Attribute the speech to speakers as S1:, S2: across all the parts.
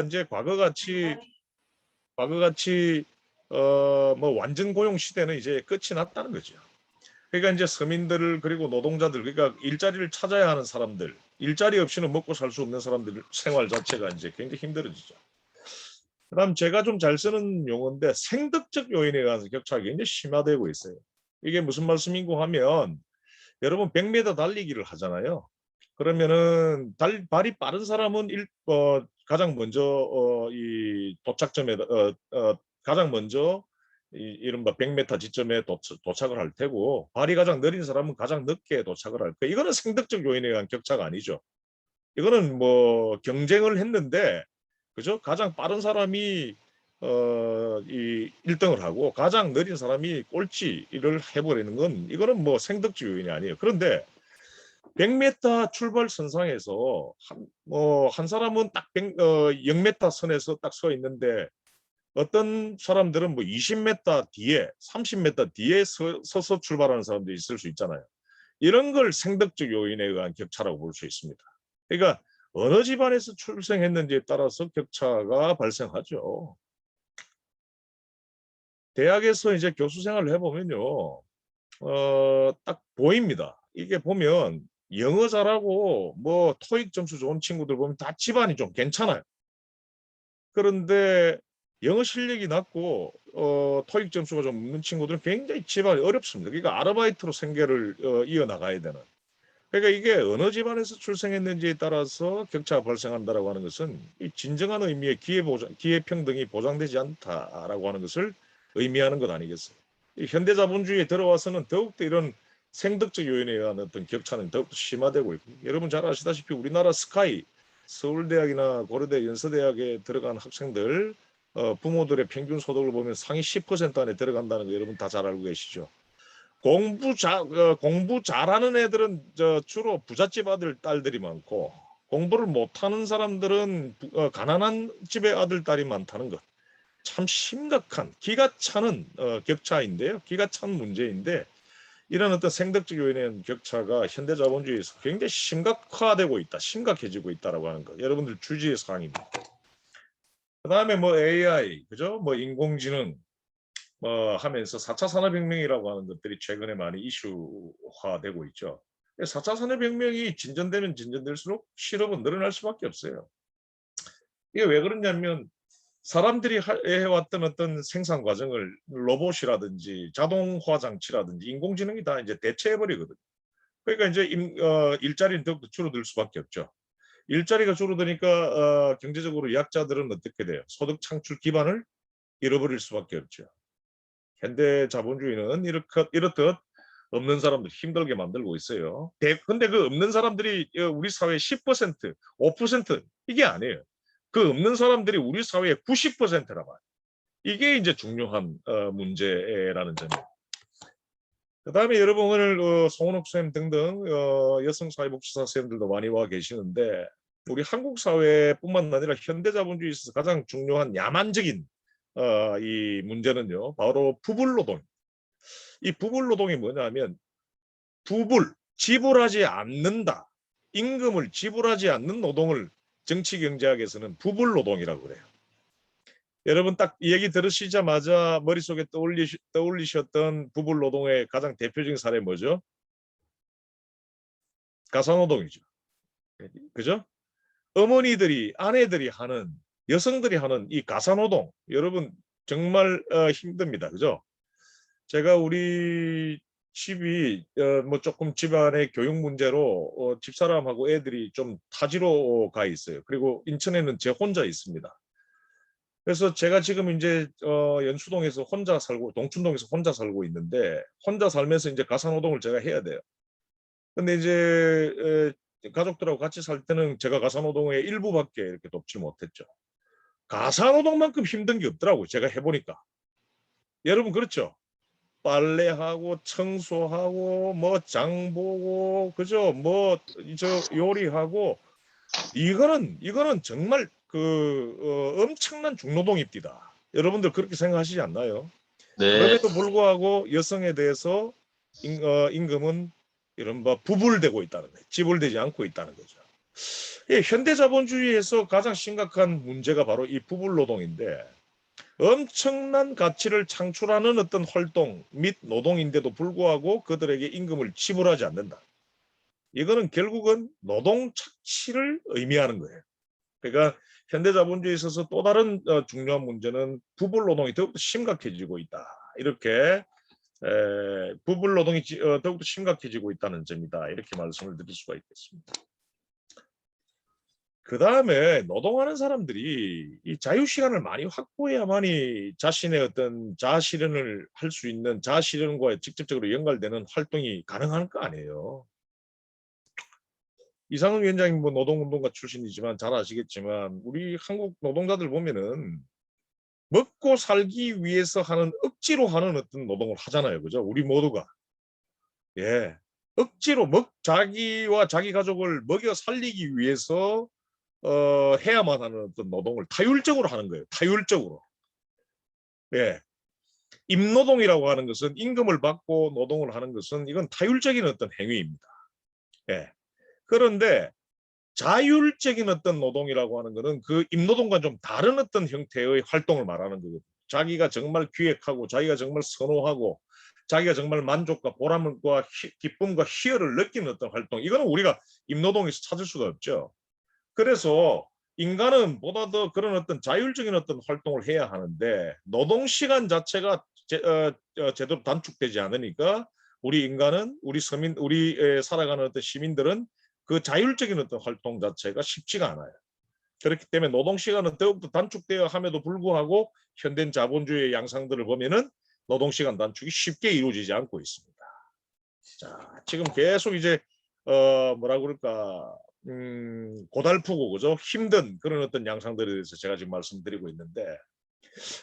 S1: 이제 과거같이 뭐 완전 고용 시대는 이제 끝이 났다는 거죠. 그러니까 이제 서민들 그리고 노동자들 그러니까 일자리를 찾아야 하는 사람들 일자리 없이는 먹고 살 수 없는 사람들 생활 자체가 이제 굉장히 힘들어지죠. 그다음 제가 좀 잘 쓰는 용어인데 생덕적 요인에 관해서 격차가 굉장히 심화되고 있어요. 이게 무슨 말씀인고 하면 여러분 100m 달리기를 하잖아요. 그러면은 발이 빠른 사람은 가장 먼저 이 도착점에 가장 먼저 이른바 100m 지점에 도착을 할 테고 발이 가장 느린 사람은 가장 늦게 도착을 할 거예요. 이거는 생덕적 요인에 의한 격차가 아니죠. 이거는 뭐 경쟁을 했는데 그죠? 가장 빠른 사람이 이 1등을 하고 가장 느린 사람이 꼴찌를 해버리는 건 이거는 뭐 생덕적 요인이 아니에요. 그런데 100m 출발 선상에서 한 사람은 딱 0m 선에서 딱 서 있는데 어떤 사람들은 뭐 20m 뒤에 30m 뒤에 서서 출발하는 사람도 있을 수 있잖아요. 이런 걸 생덕적 요인에 의한 격차라고 볼 수 있습니다. 그러니까 어느 집안에서 출생했는지에 따라서 격차가 발생하죠. 대학에서 이제 교수 생활을 해보면요. 딱 보입니다. 이게 보면 영어 잘하고 뭐 토익 점수 좋은 친구들 보면 다 집안이 좀 괜찮아요. 그런데 영어 실력이 낮고 토익 점수가 좀 없는 친구들은 굉장히 집안이 어렵습니다. 그러니까 아르바이트로 생계를 이어나가야 되는. 그러니까 이게 어느 집안에서 출생했는지에 따라서 격차가 발생한다라고 하는 것은 이 진정한 의미의 기회평등이 보장되지 않다라고 하는 것을 의미하는 것 아니겠어요. 이 현대자본주의에 들어와서는 더욱더 이런 생덕적 요인에 의한 어떤 격차는 더욱더 심화되고 있고 여러분 잘 아시다시피 우리나라 스카이 서울대학이나 고려대 연서대학에 들어간 학생들 부모들의 평균 소득을 보면 상위 10% 안에 들어간다는 거 여러분 다 잘 알고 계시죠. 공부 잘하는 애들은 주로 부잣집 아들 딸들이 많고 공부를 못하는 사람들은 가난한 집의 아들 딸이 많다는 것. 참 심각한 기가 차는 격차인데요. 기가 찬 문제인데 이런 어떤 생덕적 요인의 격차가 현대 자본주의에서 굉장히 심각화되고 있다. 심각해지고 있다라고 하는 것. 여러분들 주지의 사항입니다. 그다음에 뭐 AI, 그죠? 뭐 인공지능 하면서 4차 산업혁명이라고 하는 것들이 최근에 많이 이슈화되고 있죠. 4차 산업혁명이 진전되면 진전될수록 실업은 늘어날 수밖에 없어요. 이게 왜 그러냐면 사람들이 해왔던 어떤 생산 과정을 로봇이라든지 자동화 장치라든지 인공지능이 다 이제 대체해버리거든요. 그러니까 이제 일자리는 더욱더 줄어들 수밖에 없죠. 일자리가 줄어드니까 경제적으로 약자들은 어떻게 돼요? 소득 창출 기반을 잃어버릴 수밖에 없죠. 현대 자본주의는 이렇듯 없는 사람들 힘들게 만들고 있어요. 근데 그 없는 사람들이 우리 사회의 10%, 5% 이게 아니에요. 그 없는 사람들이 우리 사회의 90%라 말이에요. 이게 이제 중요한 문제라는 점이에요. 그다음에 여러분 오늘 송은옥 선생님 등등 여성사회복지사 선생님들도 많이 와 계시는데 우리 한국 사회뿐만 아니라 현대 자본주의에 있어서 가장 중요한 야만적인 이 문제는요. 바로 부불노동. 이 부불노동이 뭐냐면 지불하지 않는다. 임금을 지불하지 않는 노동을 정치경제학에서는 부불노동이라고 그래요. 여러분 딱 이 얘기 들으시자마자 머릿속에 떠올리셨던 부불노동의 가장 대표적인 사례 뭐죠? 가사노동이죠. 그죠? 어머니들이 아내들이 하는 여성들이 하는 이 가사노동 여러분 정말 힘듭니다. 그죠? 제가 우리 집이 뭐 조금 집안의 교육 문제로 집사람하고 애들이 좀 타지로 가 있어요. 그리고 인천에는 제 혼자 있습니다. 그래서 제가 지금 이제 연수동에서 혼자 살고 동춘동에서 혼자 살고 있는데 혼자 살면서 이제 가사노동을 제가 해야 돼요. 근데 이제 가족들하고 같이 살 때는 제가 가사노동의 일부밖에 이렇게 돕지 못했죠. 가사노동만큼 힘든 게 없더라고요. 제가 해보니까. 여러분 그렇죠? 빨래하고 청소하고 뭐 장보고 그죠? 뭐 저 요리하고 이거는 정말 엄청난 중노동입니다. 여러분들 그렇게 생각하시지 않나요?
S2: 네.
S1: 그럼에도 불구하고 여성에 대해서 임금은 이른바 부불되고 있다는 거예요. 지불되지 않고 있다는 거죠. 예, 현대 자본주의에서 가장 심각한 문제가 바로 이 부분 노동인데 엄청난 가치를 창출하는 어떤 활동 및 노동인데도 불구하고 그들에게 임금을 지불하지 않는다. 이거는 결국은 노동 착취를 의미하는 거예요. 그러니까 현대 자본주의에 있어서 또 다른 중요한 문제는 부분 노동이 더욱더 심각해지고 있다. 이렇게 부분 노동이 더욱더 심각해지고 있다는 점이다. 이렇게 말씀을 드릴 수가 있겠습니다. 그 다음에 노동하는 사람들이 이 자유시간을 많이 확보해야만이 자신의 어떤 자아실현을 할 수 있는 자아실현과 직접적으로 연관되는 활동이 가능한 거 아니에요. 이상은 위원장님 뭐 노동운동가 출신이지만 잘 아시겠지만 우리 한국 노동자들 보면은 먹고 살기 위해서 하는 억지로 하는 어떤 노동을 하잖아요. 그죠? 우리 모두가. 예. 억지로 자기와 자기 가족을 먹여 살리기 위해서 해야만 하는 어떤 노동을 타율적으로 하는 거예요. 타율적으로. 예. 임노동이라고 하는 것은 임금을 받고 노동을 하는 것은 이건 타율적인 어떤 행위입니다. 예. 그런데 자율적인 어떤 노동이라고 하는 것은 그 임노동과 좀 다른 어떤 형태의 활동을 말하는 거거든요. 자기가 정말 기획하고 자기가 정말 선호하고 자기가 정말 만족과 보람과 기쁨과 희열을 느끼는 어떤 활동. 이거는 우리가 임노동에서 찾을 수가 없죠. 그래서 인간은 보다 더 그런 어떤 자율적인 어떤 활동을 해야 하는데 노동시간 자체가 제대로 단축되지 않으니까 우리 인간은 우리 서민 우리 살아가는 어떤 시민들은 그 자율적인 어떤 활동 자체가 쉽지가 않아요. 그렇기 때문에 노동시간은 더욱더 단축되어 함에도 불구하고 현대 자본주의의 양상들을 보면은 노동시간 단축이 쉽게 이루어지지 않고 있습니다. 자, 지금 계속 이제 뭐라 그럴까 고달프고 그죠? 힘든 그런 어떤 양상들에 대해서 제가 지금 말씀드리고 있는데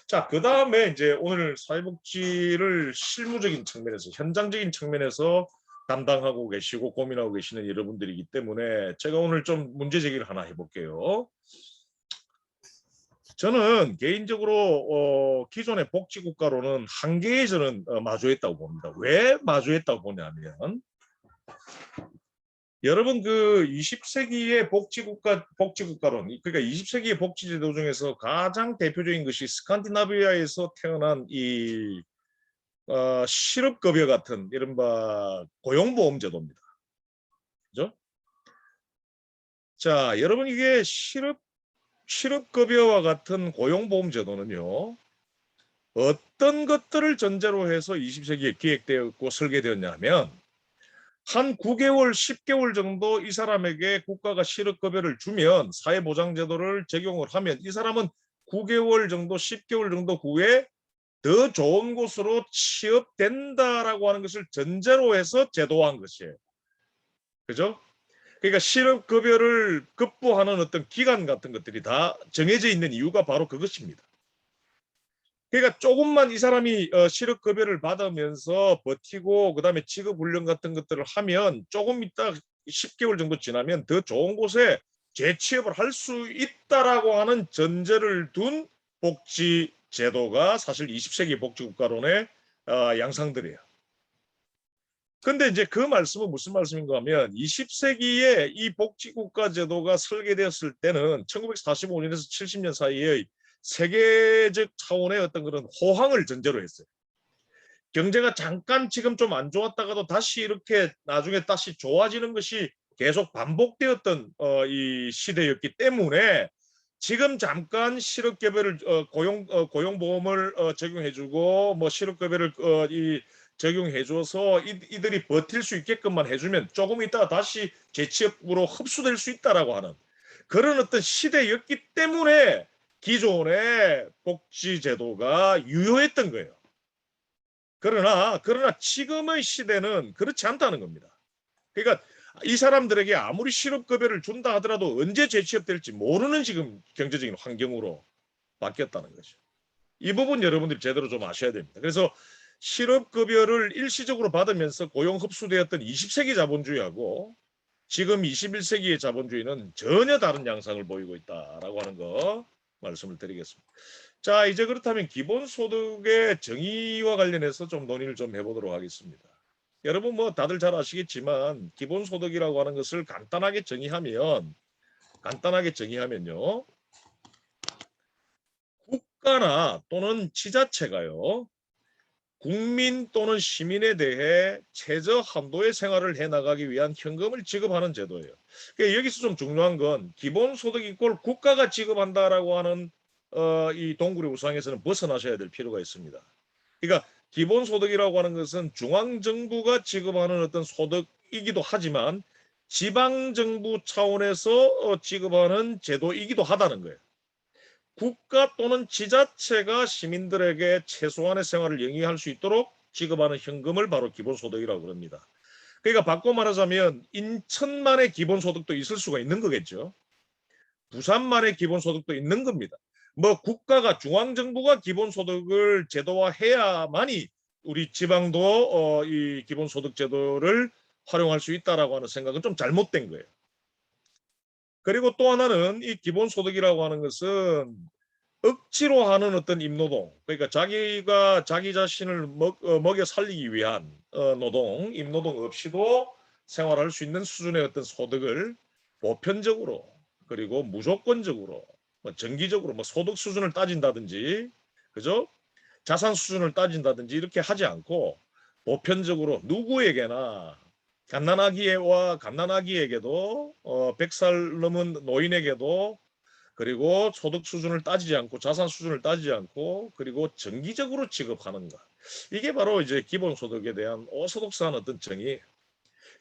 S1: 자, 그 다음에 이제 오늘 사회복지를 실무적인 측면에서 현장적인 측면에서 담당하고 계시고 고민하고 계시는 여러분들이기 때문에 제가 오늘 좀 문제 제기를 하나 해볼게요. 저는 개인적으로 기존의 복지국가로는 한계에 저는 마주했다고 봅니다. 왜 마주했다고 보냐면 여러분 그 20세기의 복지국가론 그러니까 20세기의 복지제도 중에서 가장 대표적인 것이 스칸디나비아에서 태어난 이 실업급여 같은 이른바 고용보험제도입니다. 그죠? 자, 여러분 이게 실업급여와 같은 고용보험제도는요. 어떤 것들을 전제로 해서 20세기에 기획되었고 설계되었냐면 한 9개월, 10개월 정도 이 사람에게 국가가 실업급여를 주면 사회보장제도를 적용을 하면 이 사람은 9개월 정도, 10개월 정도 후에 더 좋은 곳으로 취업된다라고 하는 것을 전제로 해서 제도화한 것이에요. 그죠? 그러니까 실업급여를 급부하는 어떤 기간 같은 것들이 다 정해져 있는 이유가 바로 그것입니다. 그러니까 조금만 이 사람이 실업급여를 받으면서 버티고 그다음에 직업훈련 같은 것들을 하면 조금 있다 10개월 정도 지나면 더 좋은 곳에 재취업을 할 수 있다라고 하는 전제를 둔 복지 제도가 사실 20세기 복지국가론의 양상들이에요. 근데 이제 그 말씀은 무슨 말씀인가 하면 20세기에 이 복지국가 제도가 설계되었을 때는 1945년에서 70년 사이의 세계적 차원의 어떤 그런 호황을 전제로 했어요. 경제가 잠깐 지금 좀 안 좋았다가도 다시 이렇게 나중에 다시 좋아지는 것이 계속 반복되었던 이 시대였기 때문에 지금 잠깐 실업급여를 고용보험을 적용해주고 뭐 실업급여를 적용해줘서 이들이 버틸 수 있게끔만 해주면 조금 있다가 다시 재취업으로 흡수될 수 있다라고 하는 그런 어떤 시대였기 때문에 기존의 복지제도가 유효했던 거예요. 그러나 지금의 시대는 그렇지 않다는 겁니다. 그러니까 이 사람들에게 아무리 실업급여를 준다 하더라도 언제 재취업될지 모르는 지금 경제적인 환경으로 바뀌었다는 거죠. 이 부분 여러분들이 제대로 좀 아셔야 됩니다. 그래서 실업급여를 일시적으로 받으면서 고용 흡수되었던 20세기 자본주의하고 지금 21세기의 자본주의는 전혀 다른 양상을 보이고 있다라고 하는 거 말씀을 드리겠습니다. 자, 이제 그렇다면 기본소득의 정의와 관련해서 좀 논의를 좀 해보도록 하겠습니다. 여러분 뭐 다들 잘 아시겠지만 기본소득이라고 하는 것을 간단하게 정의하면 간단하게 정의하면요. 국가나 또는 지자체가요. 국민 또는 시민에 대해 최저 한도의 생활을 해나가기 위한 현금을 지급하는 제도예요. 그러니까 여기서 좀 중요한 건 기본소득 이꼴 국가가 지급한다라고 하는 이 동굴의 우상에서는 벗어나셔야 될 필요가 있습니다. 그러니까 기본소득이라고 하는 것은 중앙정부가 지급하는 어떤 소득이기도 하지만 지방정부 차원에서 지급하는 제도이기도 하다는 거예요. 국가 또는 지자체가 시민들에게 최소한의 생활을 영위할 수 있도록 지급하는 현금을 바로 기본소득이라고 그럽니다. 그러니까 바꿔 말하자면 인천만의 기본소득도 있을 수가 있는 거겠죠. 부산만의 기본소득도 있는 겁니다. 뭐 국가가 중앙정부가 기본소득을 제도화해야만이 우리 지방도 이 기본소득 제도를 활용할 수 있다라고 하는 생각은 좀 잘못된 거예요. 그리고 또 하나는 이 기본소득이라고 하는 것은 억지로 하는 어떤 임노동, 그러니까 자기가 자기 자신을 먹여 살리기 위한 노동, 임노동 없이도 생활할 수 있는 수준의 어떤 소득을 보편적으로 그리고 무조건적으로 정기적으로 소득 수준을 따진다든지 그죠? 자산 수준을 따진다든지 이렇게 하지 않고 보편적으로 누구에게나 갓난아기에게도 100살 넘은 노인에게도 그리고 소득 수준을 따지지 않고 자산 수준을 따지지 않고 그리고 정기적으로 지급하는 것. 이게 바로 이제 기본소득에 대한 오소독스한 어떤 정의.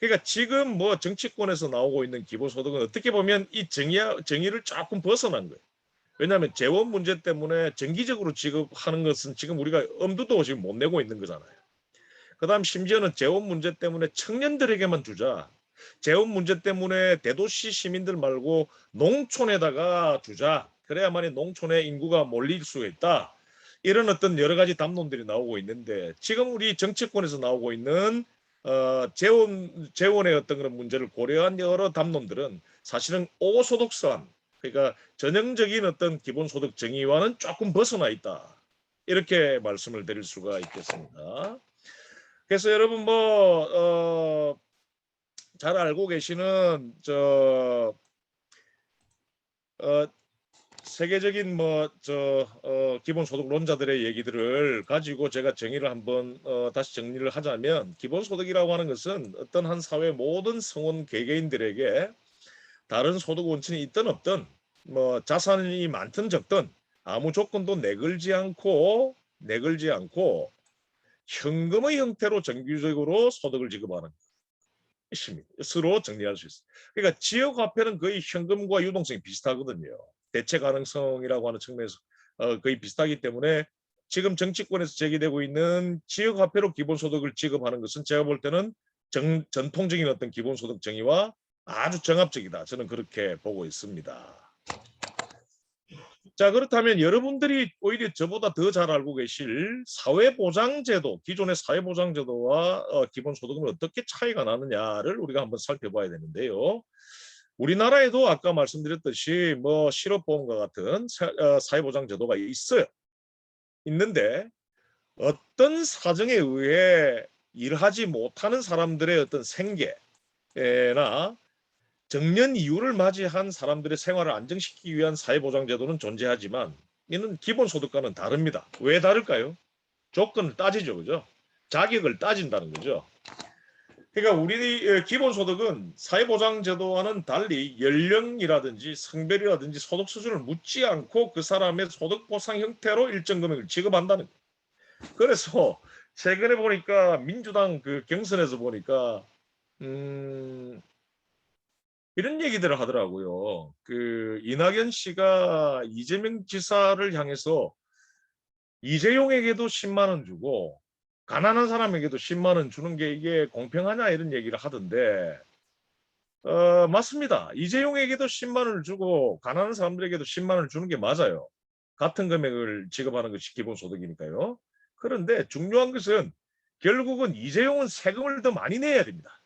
S1: 그러니까 지금 뭐 정치권에서 나오고 있는 기본소득은 어떻게 보면 이 정의를 조금 벗어난 거예요. 왜냐하면 재원 문제 때문에 정기적으로 지급하는 것은 지금 우리가 엄두도 지금 못 내고 있는 거잖아요. 그다음 심지어는 재원 문제 때문에 청년들에게만 주자. 재원 문제 때문에 대도시 시민들 말고 농촌에다가 주자. 그래야만이 농촌에 인구가 몰릴 수가 있다. 이런 어떤 여러 가지 담론들이 나오고 있는데 지금 우리 정치권에서 나오고 있는 재원의 어떤 그런 문제를 고려한 여러 담론들은 사실은 오소득선 그러니까 전형적인 어떤 기본소득 정의와는 조금 벗어나 있다. 이렇게 말씀을 드릴 수가 있겠습니다. 그래서 여러분 잘 알고 계시는 세계적인 기본소득론자들의 얘기들을 가지고 제가 정의를 한번 다시 정리를 하자면 기본소득이라고 하는 것은 어떤 한 사회 모든 성원 개개인들에게 다른 소득 원천이 있든 없든 자산이 많든 적든 아무 조건도 내걸지 않고 현금의 형태로 정기적으로 소득을 지급하는 것입니다.로 정리할 수 있습니다. 그러니까 지역화폐는 거의 현금과 유동성이 비슷하거든요. 대체 가능성이라고 하는 측면에서 거의 비슷하기 때문에 지금 정치권에서 제기되고 있는 지역화폐로 기본소득을 지급하는 것은 제가 볼 때는 전통적인 어떤 기본소득 정의와 아주 정합적이다. 저는 그렇게 보고 있습니다. 자, 그렇다면 여러분들이 오히려 저보다 더 잘 알고 계실 사회보장제도, 기존의 사회보장제도와 기본소득은 어떻게 차이가 나느냐를 우리가 한번 살펴봐야 되는데요. 우리나라에도 아까 말씀드렸듯이 실업보험과 같은 사회보장제도가 있어요. 있는데 어떤 사정에 의해 일하지 못하는 사람들의 어떤 생계나 정년 이후를 맞이한 사람들의 생활을 안정시키기 위한 사회보장제도는 존재하지만 이는 기본소득과는 다릅니다. 왜 다를까요? 조건을 따지죠. 그죠? 자격을 따진다는 거죠. 그러니까 우리 기본소득은 사회보장제도와는 달리 연령이라든지 성별이라든지 소득 수준을 묻지 않고 그 사람의 소득 보상 형태로 일정 금액을 지급한다는 거예요. 그래서 최근에 보니까 민주당 그 경선에서 보니까 이런 얘기들을 하더라고요. 그 이낙연 씨가 이재명 지사를 향해서 이재용에게도 10만 원 주고 가난한 사람에게도 10만 원 주는 게 이게 공평하냐 이런 얘기를 하던데 맞습니다. 이재용에게도 10만 원을 주고 가난한 사람들에게도 10만 원을 주는 게 맞아요. 같은 금액을 지급하는 것이 기본소득이니까요. 그런데 중요한 것은 결국은 이재용은 세금을 더 많이 내야 됩니다.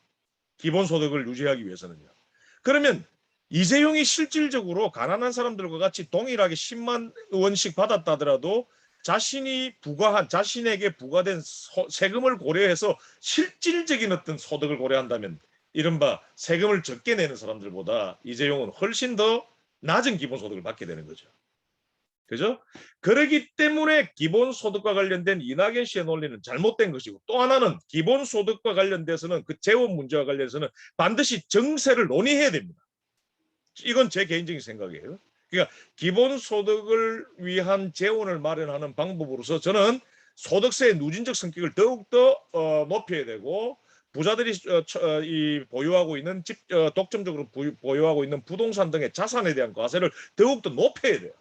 S1: 기본소득을 유지하기 위해서는요. 그러면 이재용이 실질적으로 가난한 사람들과 같이 동일하게 10만 원씩 받았다더라도 자신에게 부과된 세금을 고려해서 실질적인 어떤 소득을 고려한다면 이른바 세금을 적게 내는 사람들보다 이재용은 훨씬 더 낮은 기본소득을 받게 되는 거죠. 그죠? 그러기 때문에 기본소득과 관련된 이낙연 씨의 논리는 잘못된 것이고, 또 하나는 기본소득과 관련돼서는 그 재원 문제와 관련해서는 반드시 정세를 논의해야 됩니다. 이건 제 개인적인 생각이에요. 그러니까 기본소득을 위한 재원을 마련하는 방법으로서 저는 소득세의 누진적 성격을 더욱더 높여야 되고, 부자들이 보유하고 있는 독점적으로 보유하고 있는 부동산 등의 자산에 대한 과세를 더욱더 높여야 돼요.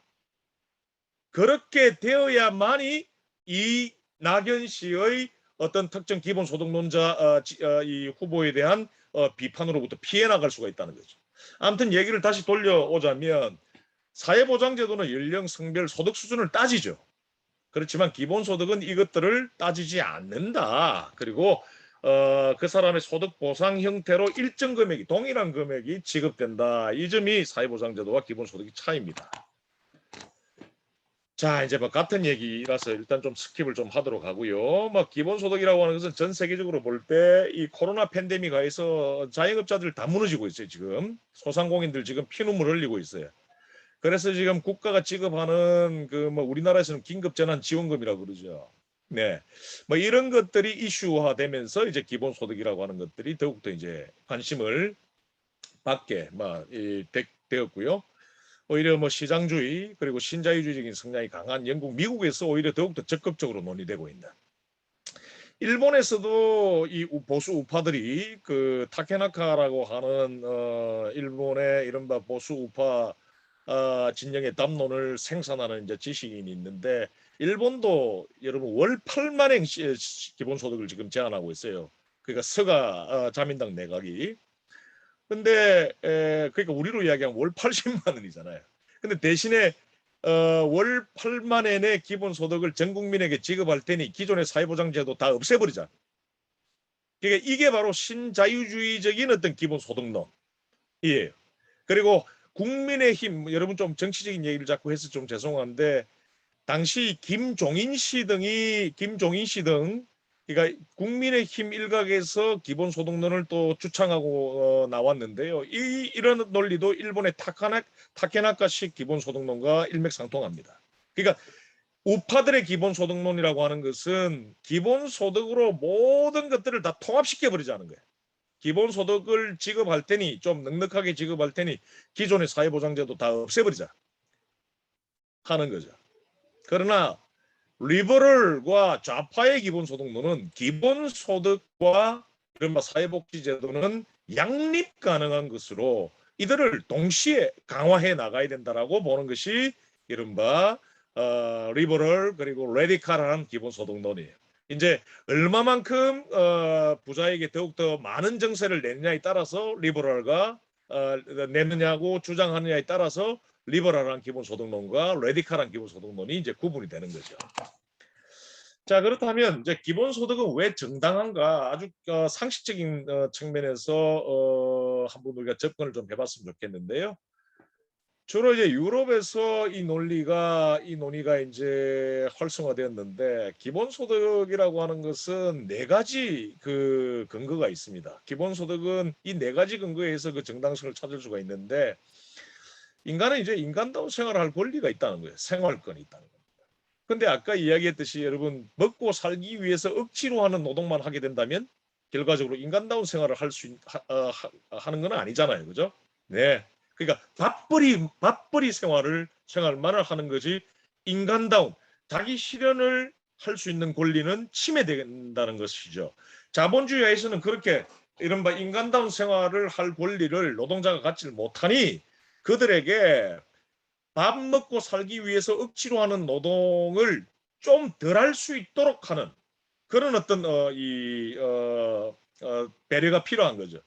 S1: 그렇게 되어야만이 이낙연 씨의 어떤 특정 기본소득론자 이 후보에 대한 비판으로부터 피해 나갈 수가 있다는 거죠. 아무튼 얘기를 다시 돌려오자면 사회보장제도는 연령, 성별, 소득 수준을 따지죠. 그렇지만 기본소득은 이것들을 따지지 않는다. 그리고 그 사람의 소득 보상 형태로 일정 금액이, 동일한 금액이 지급된다. 이 점이 사회보장제도와 기본소득의 차이입니다. 자, 이제 뭐 같은 얘기라서 일단 좀 스킵을 좀 하도록 하고요. 뭐 기본소득이라고 하는 것은 전 세계적으로 볼 때 이 코로나 팬데믹 하에서 자영업자들 다 무너지고 있어요. 지금 소상공인들 지금 피눈물 흘리고 있어요. 그래서 지금 국가가 지급하는 그 뭐 우리나라에서는 긴급재난지원금이라고 그러죠. 네, 뭐 이런 것들이 이슈화되면서 이제 기본소득이라고 하는 것들이 더욱더 이제 관심을 받게 되었고요. 오히려 뭐 시장주의 그리고 신자유주의적인 성향이 강한 영국, 미국에서 오히려 더욱더 적극적으로 논의되고 있는. 일본에서도 이 보수 우파들이 그 타케나카라고 하는 일본의 이른바 보수 우파 진영의 담론을 생산하는 이제 지식인이 있는데, 일본도 여러분 월 8만엔 기본소득을 지금 제한하고 있어요. 그러니까 스가 자민당 내각이. 근데 그러니까 우리로 이야기하면 월 80만 원이잖아요. 근데 대신에 월 8만 원의 기본소득을 전 국민에게 지급할 테니 기존의 사회보장제도 다 없애버리자. 그러니까 이게 바로 신자유주의적인 어떤 기본소득론이에요. 그리고 국민의힘, 여러분 좀 정치적인 얘기를 자꾸 해서 좀 죄송한데, 당시 김종인 씨 등 그러니까 국민의힘 일각에서 기본소득론을 또 주창하고 나왔는데요. 이런 논리도 일본의 타케나카식 기본소득론과 일맥상통합니다. 그러니까 우파들의 기본소득론이라고 하는 것은 기본소득으로 모든 것들을 다 통합시켜버리자는 거예요. 기본소득을 지급할 테니, 좀 넉넉하게 지급할 테니 기존의 사회보장제도 다 없애버리자 하는 거죠. 그러나 리버럴과 좌파의 기본소득론은 기본소득과 이른바 사회복지제도는 양립 가능한 것으로 이들을 동시에 강화해 나가야 된다라고 보는 것이 이른바 리버럴 그리고 레디칼한 기본소득론이에요. 이제 얼마만큼 부자에게 더욱더 많은 정세를 내느냐에 따라서 리버럴과 내느냐고 주장하느냐에 따라서 리버럴한 기본소득론과 레디칼한 기본소득론이 이제 구분이 되는 거죠. 자, 그렇다면 이제 기본소득은 왜 정당한가? 아주 상식적인 측면에서 한번 우리가 접근을 좀 해봤으면 좋겠는데요. 주로 이제 유럽에서 이 논의가 이제 활성화되었는데, 기본소득이라고 하는 것은 네 가지 그 근거가 있습니다. 기본소득은 이 네 가지 근거에 의해서 그 정당성을 찾을 수가 있는데, 인간은 이제 인간다운 생활을 할 권리가 있다는 거예요. 생활권이 있다는 거예요. 근데 아까 이야기했듯이 여러분, 먹고 살기 위해서 억지로 하는 노동만 하게 된다면 결과적으로 인간다운 생활을 하는 건 아니잖아요. 그죠? 네. 그러니까 밥벌이 생활만을 하는 것이 인간다운 자기 실현을 할 수 있는 권리는 침해된다는 것이죠. 자본주의에서는 그렇게 이른바 인간다운 생활을 할 권리를 노동자가 갖지 못하니 그들에게 밥 먹고 살기 위해서 억지로 하는 노동을 좀 덜 할 수 있도록 하는 그런 어떤 배려가 필요한 거죠.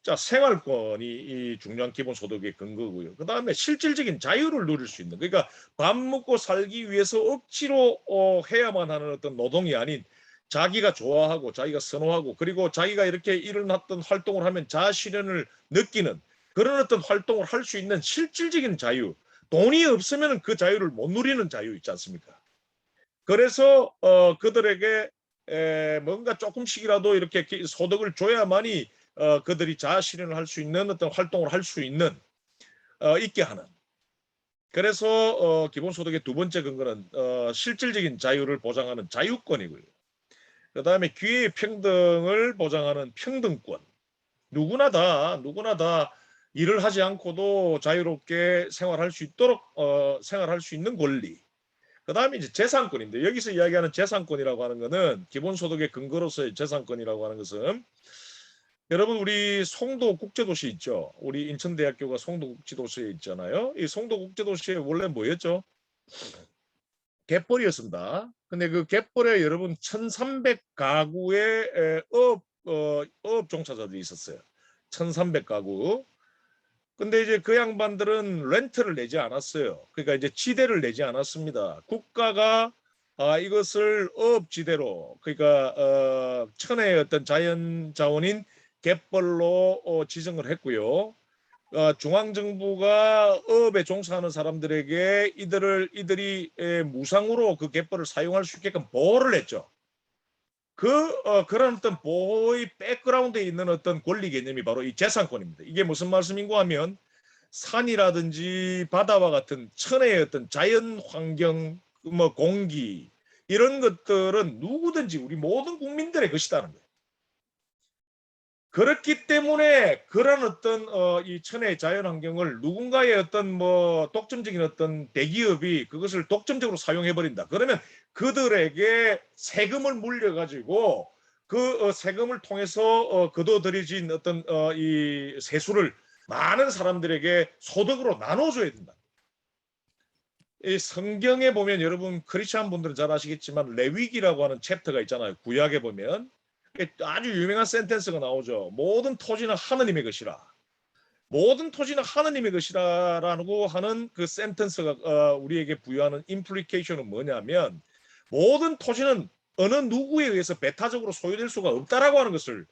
S1: 자, 생활권이 이 중요한 기본소득의 근거고요. 그 다음에 실질적인 자유를 누릴 수 있는, 그러니까 밥 먹고 살기 위해서 억지로 해야만 하는 어떤 노동이 아닌, 자기가 좋아하고 자기가 선호하고 그리고 자기가 이렇게 일어났던 활동을 하면 자아실현을 느끼는 그런 어떤 활동을 할 수 있는 실질적인 자유, 돈이 없으면 그 자유를 못 누리는 자유 있지 않습니까? 그래서 그들에게 뭔가 조금씩이라도 이렇게 소득을 줘야만이 그들이 자아 실현을 할 수 있는 어떤 활동을 할 수 있는 있게 하는. 그래서 기본소득의 두 번째 근거는 실질적인 자유를 보장하는 자유권이고요. 그 다음에 기회의 평등을 보장하는 평등권. 누구나 다 일을 하지 않고도 자유롭게 생활할 수 있도록 생활할 수 있는 권리. 그 다음에 이제 재산권인데, 여기서 이야기하는 재산권이라고 하는 것은 기본소득의 근거로서의 재산권이라고 하는 것은, 여러분 우리 송도 국제도시 있죠. 우리 인천대학교가 송도 국제도시에 있잖아요. 이 송도 국제도시에 원래 뭐였죠? 갯벌이었습니다. 근데 그 갯벌에 여러분 1300가구의 어업 종사자들이 있었어요. 1300가구. 근데 이제 그 양반들은 렌트를 내지 않았어요. 그러니까 이제 지대를 내지 않았습니다. 국가가 이것을 어업지대로, 그러니까 천혜의 어떤 자연 자원인 갯벌로 지정을 했고요. 중앙정부가 어업에 종사하는 사람들에게 이들이 무상으로 그 갯벌을 사용할 수 있게끔 보호를 했죠. 그런 어떤 보호의 백그라운드에 있는 어떤 권리 개념이 바로 이 재산권입니다. 이게 무슨 말씀인가 하면, 산이라든지 바다와 같은 천혜의 어떤 자연 환경, 뭐 공기, 이런 것들은 누구든지 우리 모든 국민들의 것이라는 거예요. 그렇기 때문에 그런 어떤 이 천혜의 자연 환경을 누군가의 어떤 뭐 독점적인 어떤 대기업이 그것을 독점적으로 사용해 버린다. 그러면 그들에게 세금을 물려 가지고 그 세금을 통해서 거둬들여진 어떤 이 세수를 많은 사람들에게 소득으로 나눠줘야 된다. 이 성경에 보면 여러분 크리스찬 분들은 잘 아시겠지만 레위기라고 하는 챕터가 있잖아요. 구약에 보면 아주 유명한 센텐스가 나오죠. 모든 토지는 하느님의 것이라. 모든 토지는 하느님의 것이라라고 하는 그 센텐스가 우리에게 부여하는 임플리케이션은 뭐냐면, 모든 토지는 어느 누구에 의해서 배타적으로 소유될 수가 없다라고 하는 것을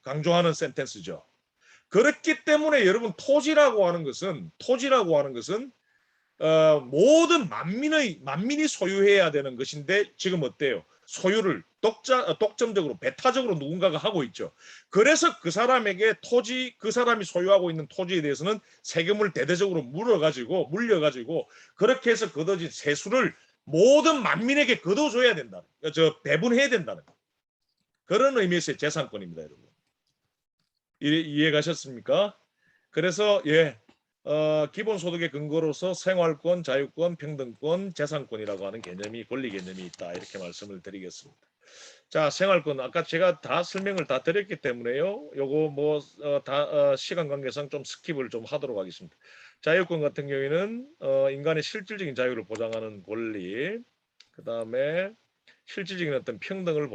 S1: 강조하는 센텐스죠. 그렇기 때문에 여러분 토지라고 하는 것은 모든 만민이 소유해야 되는 것인데, 지금 어때요? 소유를 독점적으로 배타적으로 누군가가 하고 있죠. 그래서 그 사람이 소유하고 있는 토지에 대해서는 세금을 대대적으로 물려가지고 그렇게 해서 거둬진 세수를 모든 만민에게 거둬줘야 된다는, 배분해야 된다는 그런 의미에서의 재산권입니다, 여러분. 이해 가셨습니까? 그래서 기본소득의 근거로서 생활권, 자유권, 평등권, 재산권이라고 하는 권리 개념이 있다. 이렇게 말씀을 드리겠습니다. 자, 생활권 아까 제가 다 설명을 다 드렸기 때문에요. 요거 뭐 시간 관계상 좀 스킵을 좀 하도록 하겠습니다. 자유권 같은 경우에는 인간의 실질적인 자유를 보장하는 권리, 그 다음에 실질적인 어떤 평등을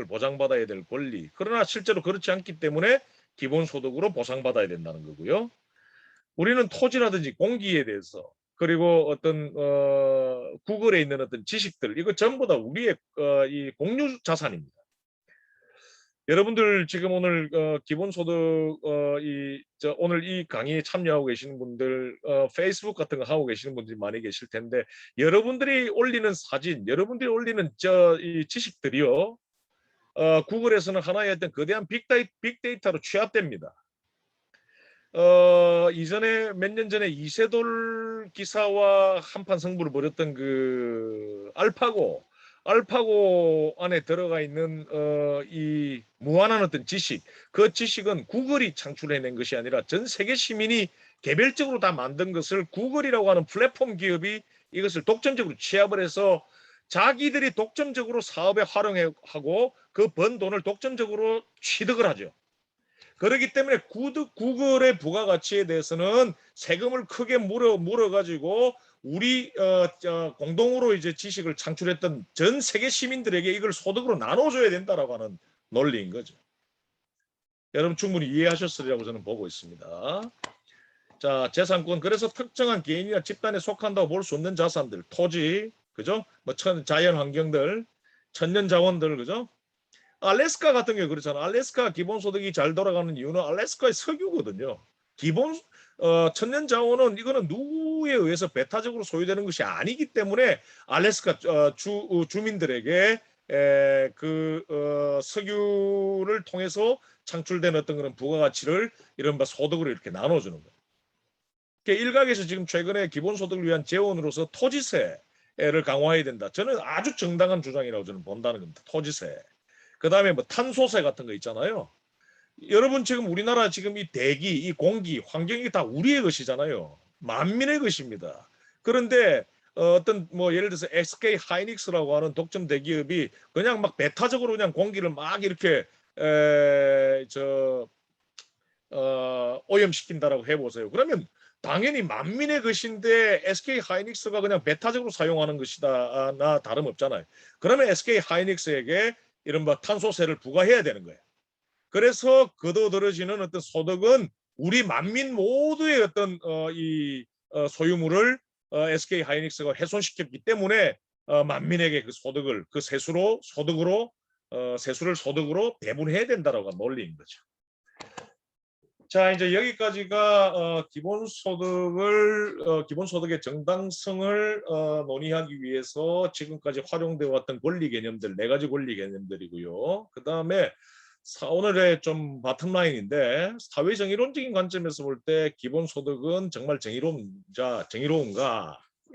S1: 보장받아야 될 권리. 그러나 실제로 그렇지 않기 때문에 기본소득으로 보상받아야 된다는 거고요. 우리는 토지라든지 공기에 대해서, 그리고 어떤 구글에 있는 어떤 지식들, 이거 전부 다 우리의 이 공유 자산입니다. 여러분들 지금 오늘 기본소득 오늘 이 강의에 참여하고 계시는 분들, 페이스북 같은 거 하고 계시는 분들이 많이 계실 텐데, 여러분들이 올리는 사진, 여러분들이 올리는 이 지식들이요, 구글에서는 하나의 어떤 거대한 빅데이터로 취합됩니다. 이전에 몇 년 전에 이세돌 기사와 한판 승부를 벌였던 그 알파고 안에 들어가 있는 이 무한한 어떤 지식, 그 지식은 구글이 창출해낸 것이 아니라 전 세계 시민이 개별적으로 다 만든 것을 구글이라고 하는 플랫폼 기업이 이것을 독점적으로 취합을 해서 자기들이 독점적으로 사업에 활용하고 그 번 돈을 독점적으로 취득을 하죠. 그렇기 때문에 구글의 부가가치에 대해서는 세금을 크게 물어가지고 우리 공동으로 이제 지식을 창출했던 전 세계 시민들에게 이걸 소득으로 나눠줘야 된다라고 하는 논리인 거죠. 여러분 충분히 이해하셨으리라고 저는 보고 있습니다. 자, 재산권, 그래서 특정한 개인이나 집단에 속한다고 볼 수 없는 자산들, 토지, 그죠? 뭐 자연 환경들, 천년 자원들, 그죠? 알래스카 같은 경우 그렇잖아. 알래스카 기본소득이 잘 돌아가는 이유는 알래스카의 석유거든요. 기본 천년 자원은 이거는 누구에 의해서 배타적으로 소유되는 것이 아니기 때문에 알래스카 주민들에게 석유를 통해서 창출된 어떤 그런 부가가치를 이른바 소득으로 이렇게 나눠주는 거예요. 일각에서 지금 최근에 기본소득을 위한 재원으로서 토지세를 강화해야 된다. 저는 아주 정당한 주장이라고 저는 본다는 겁니다. 토지세. 그 다음에 뭐 탄소세 같은 거 있잖아요. 여러분 지금 우리나라 지금 이 대기, 이 공기, 환경이 다 우리의 것이잖아요. 만민의 것입니다. 그런데 어떤 뭐 예를 들어서 SK 하이닉스라고 하는 독점 대기업이 그냥 막 배타적으로 그냥 공기를 막 이렇게 오염시킨다라고 해보세요. 그러면 당연히 만민의 것인데 SK 하이닉스가 그냥 배타적으로 사용하는 것이다 나 다름없잖아요. 그러면 SK 하이닉스에게 이른바 탄소세를 부과해야 되는 거예요. 그래서 거둬들여지는 어떤 소득은 우리 만민 모두의 어떤 소유물을 SK 하이닉스가 훼손시켰기 때문에 만민에게 그 소득을 그 세수로 소득으로 세수를 소득으로 배분해야 된다라고 논리인 거죠. 자, 이제 여기까지가 기본소득의 정당성을 논의하기 위해서 지금까지 활용되어 왔던 권리 개념들, 4가지 권리 개념들이고요. 그 다음에 오늘의 좀 바텀라인인데, 사회정의론적인 관점에서 볼 때 기본소득은 정말 정의로운가?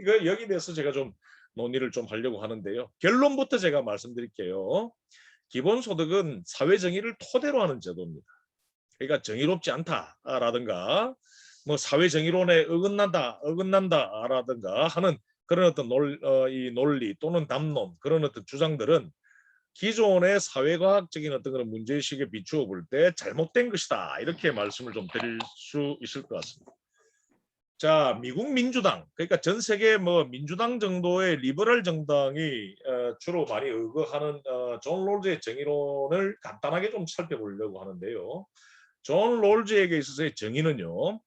S1: 이거 여기 대해서 제가 좀 논의를 좀 하려고 하는데요. 결론부터 제가 말씀드릴게요. 기본소득은 사회정의를 토대로 하는 제도입니다. 그러니까 정의롭지 않다라든가 뭐 사회정의론에 어긋난다라든가 하는 그런 어떤 논리 또는 담론 그런 어떤 주장들은 기존의 사회과학적인 어떤 그런 문제의식에 비추어 볼 때 잘못된 것이다 이렇게 말씀을 좀 드릴 수 있을 것 같습니다. 자, 미국 민주당 그러니까 전 세계 뭐 민주당 정도의 리버럴 정당이 주로 많이 의거하는 존 롤즈의 정의론을 간단하게 좀 살펴보려고 하는데요. 존 롤즈에게 있어서의 정의는요.